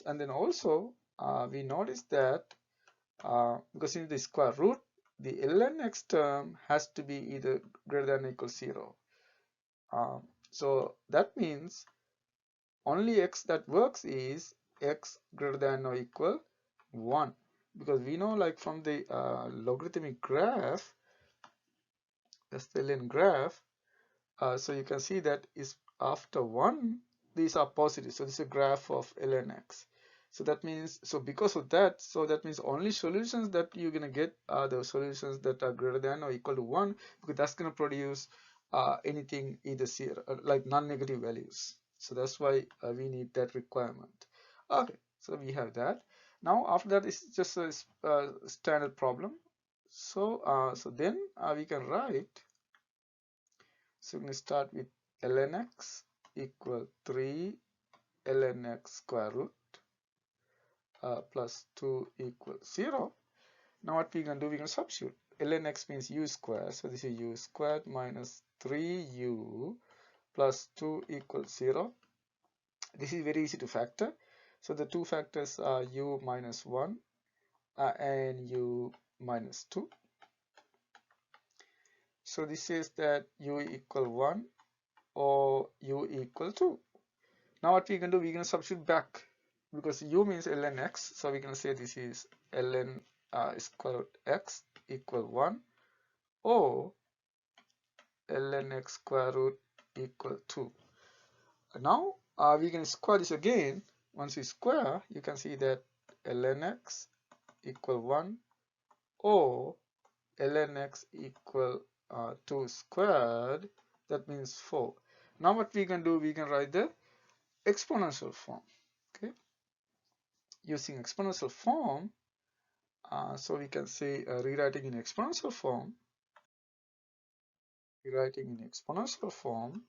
and then also we notice that because in the square root, the ln x term has to be either greater than or equal 0. So that means only x that works is x greater than or equal 1, because we know, like from the logarithmic graph, that's the ln graph, so you can see that is after 1 these are positive, so this is a graph of ln x. So that means, so because of that, so that means only solutions that you're going to get are the solutions that are greater than or equal to 1, because that's going to produce anything either 0, like non-negative values. So that's why we need that requirement. Okay, so we have that. Now after that, it's just a standard problem. So so then we can write, so we're going to start with ln x equal 3 ln x square root plus 2 equals 0. Now what we can do, we can substitute. Ln x means u squared, so this is u squared minus 3u plus 2 equals 0. This is very easy to factor. So the two factors are u minus 1 and u minus 2. So this says that u equal 1 or u equal 2. Now what we can do, we can substitute back because u means ln x. So we can say this is ln square root x equal 1 or ln x square root equal 2. Now we can square this again. Once we square, you can see that ln x equal 1 or ln x equal 2 squared. That means 4. Now what we can do, we can write the exponential form. Okay, using exponential form, so we can say rewriting in exponential form. Rewriting in exponential form.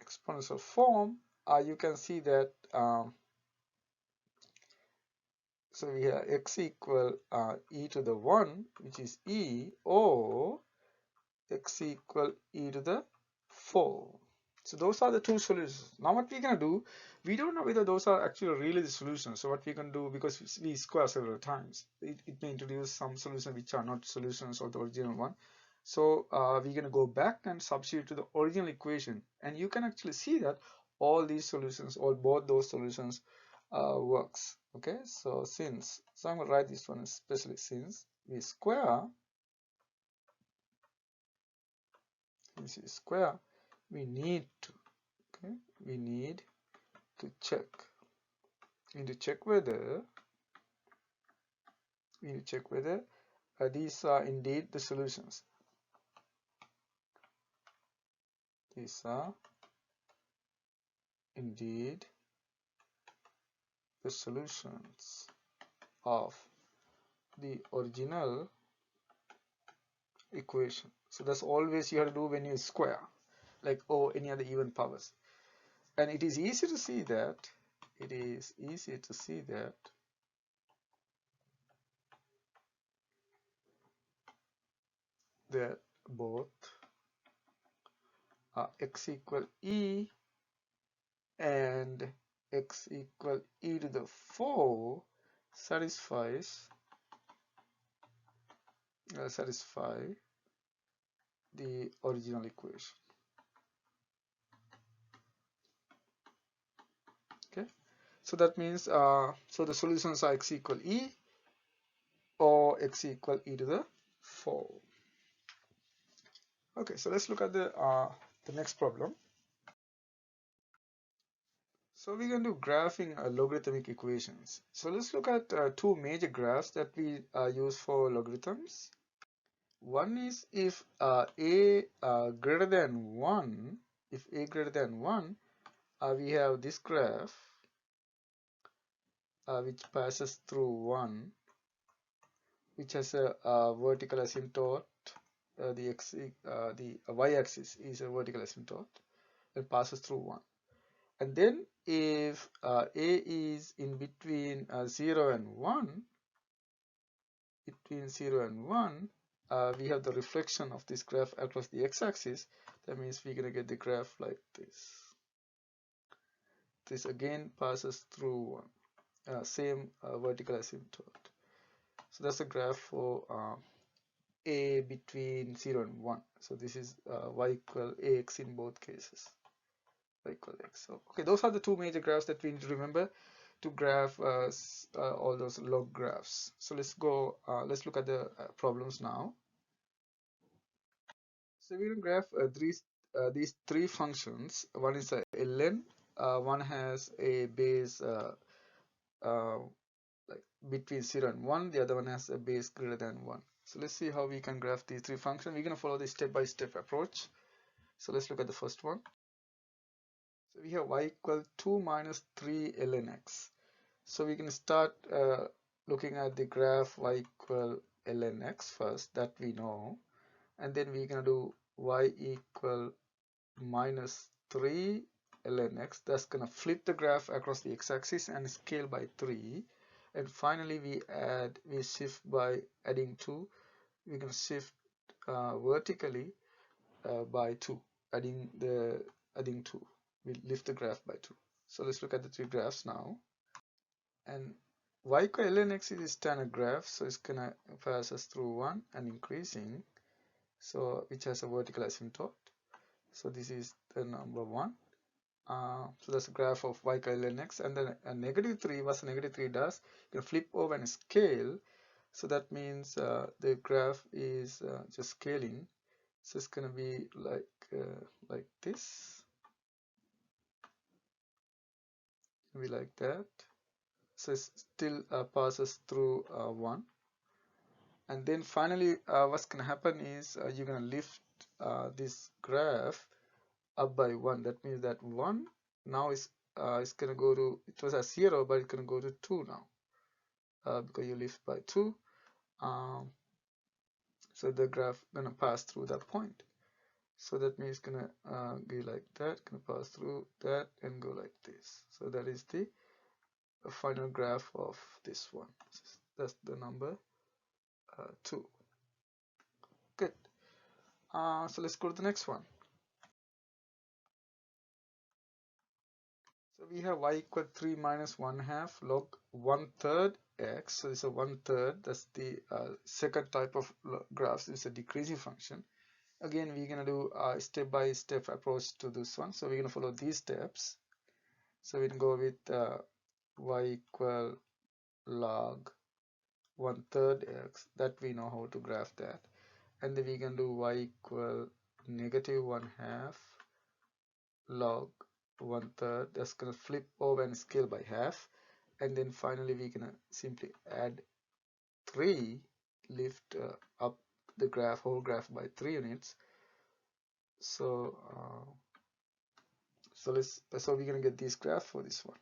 Exponential form. You can see that. So we have x equal e to the 1, which is e, or x equal e to the 4. So those are the two solutions. Now what we're going to do, we don't know whether those are actually really the solutions. So what we can do, because we square several times, it may introduce some solutions which are not solutions of the original one. So we're going to go back and substitute to the original equation. And you can actually see that all these solutions, or both those solutions works. Okay, so I'm going to write this one especially since we square, this is square, we need to check. We need to check whether these are indeed the solutions. These are indeed the solutions of the original equation. So that's always you have to do when you square, like any other even powers. And it is easy to see that. That both x equal e and x equal e to the 4 satisfy the original equation. Okay, so that means so the solutions are x equal e or x equal e to the 4. Okay, so let's look at the next problem. So we're going to do graphing logarithmic equations. So let's look at two major graphs that we use for logarithms. One is if a greater than 1, if a greater than 1, we have this graph which passes through 1, which has a vertical asymptote. The y-axis is a vertical asymptote that passes through 1. And then if a is in between 0 and 1, we have the reflection of this graph across the x-axis. That means we're going to get the graph like this. This again passes through 1, same vertical asymptote. So that's a graph for a between 0 and 1. So this is y equal ax in both cases. Y equal x. So okay, those are the two major graphs that we need to remember to graph all those log graphs. So let's look at the problems now. So we will graph these three functions. One is a ln, one has a base like between 0 and 1, the other one has a base greater than 1. So let's see how we can graph these three functions. We're going to follow the step-by-step approach. So let's look at the first one. So we have y equal 2 minus 3 ln x. So we can start looking at the graph y equal ln x first, that we know. And then we're going to do y equal minus 3 ln x. That's going to flip the graph across the x-axis and scale by 3. And finally we shift by adding 2. We're going to shift vertically by 2, adding 2. We lift the graph by 2. So let's look at the three graphs now. And y equal ln x is a standard graph, so it's gonna pass us through 1 and increasing, so which has a vertical asymptote. So this is the number 1. So that's a graph of y equal ln x, and then a negative 3. What negative 3 does, you can flip over and scale. So that means the graph is just scaling. So it's gonna be like this, be like that. So it still passes through 1. And then finally what's going to happen is you're going to lift this graph up by 1. That means that 1 now is going to go to, it was a 0, but it's going to go to 2 now because you lift by 2. So the graph going to pass through that point. So that means it's going to go like that, going to pass through that and go like this. So that is the final graph of this one. That's the number 2. Good. So let's go to the next one. So we have y equal 3 minus 1/2 log 1/3 x. So it's a 1/3. That's the second type of graphs. It's a decreasing function. Again, we're going to do a step-by-step approach to this one. So we're going to follow these steps. So we can go with y equal log 1/3 x. That we know how to graph that. And then we can do y equal negative 1/2 log 1/3. That's going to flip over and scale by half. And then finally we're going to simply add 3, lift up the whole graph by 3 units. So so we're going to get this graph for this one.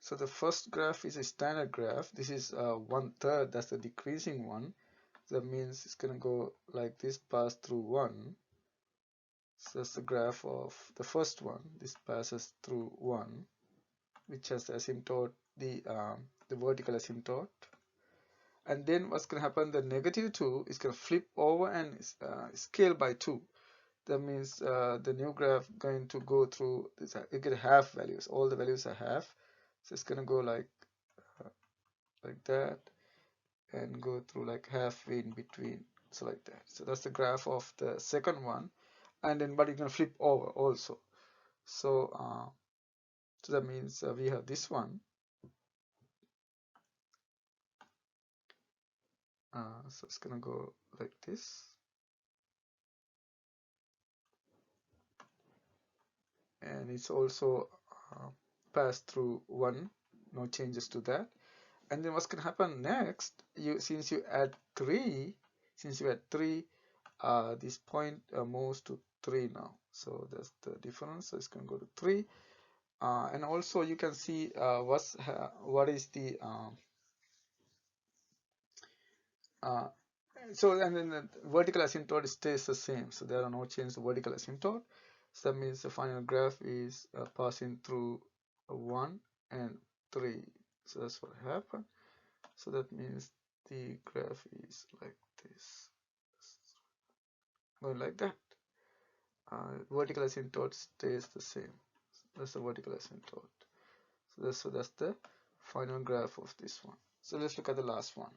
So the first graph is a standard graph. This is 1/3. That's the decreasing one. That means it's going to go like this, pass through 1. So that's the graph of the first one. This passes through 1, which has the asymptote, the vertical asymptote. And then what's going to happen, the negative 2 is going to flip over and scale by 2. That means the new graph going to go through this, you get half values. All the values are half. So it's going to go like that and go through like halfway in between. So like that. So that's the graph of the second one. And then but you're going to flip over also. So so that means we have this one. So it's going to go like this. And it's also passed through 1, no changes to that. And then what's going to happen next, since you add 3, this point moves to 3 now. So that's the difference. So it's going to go to 3. And also you can see what is the so, and then the vertical asymptote stays the same. So there are no changes to vertical asymptote. So that means the final graph is passing through 1 and 3. So that's what happened. So that means the graph is like this, going like that. Vertical asymptote stays the same. That's the vertical asymptote. So that's the final graph of this one. So let's look at the last one.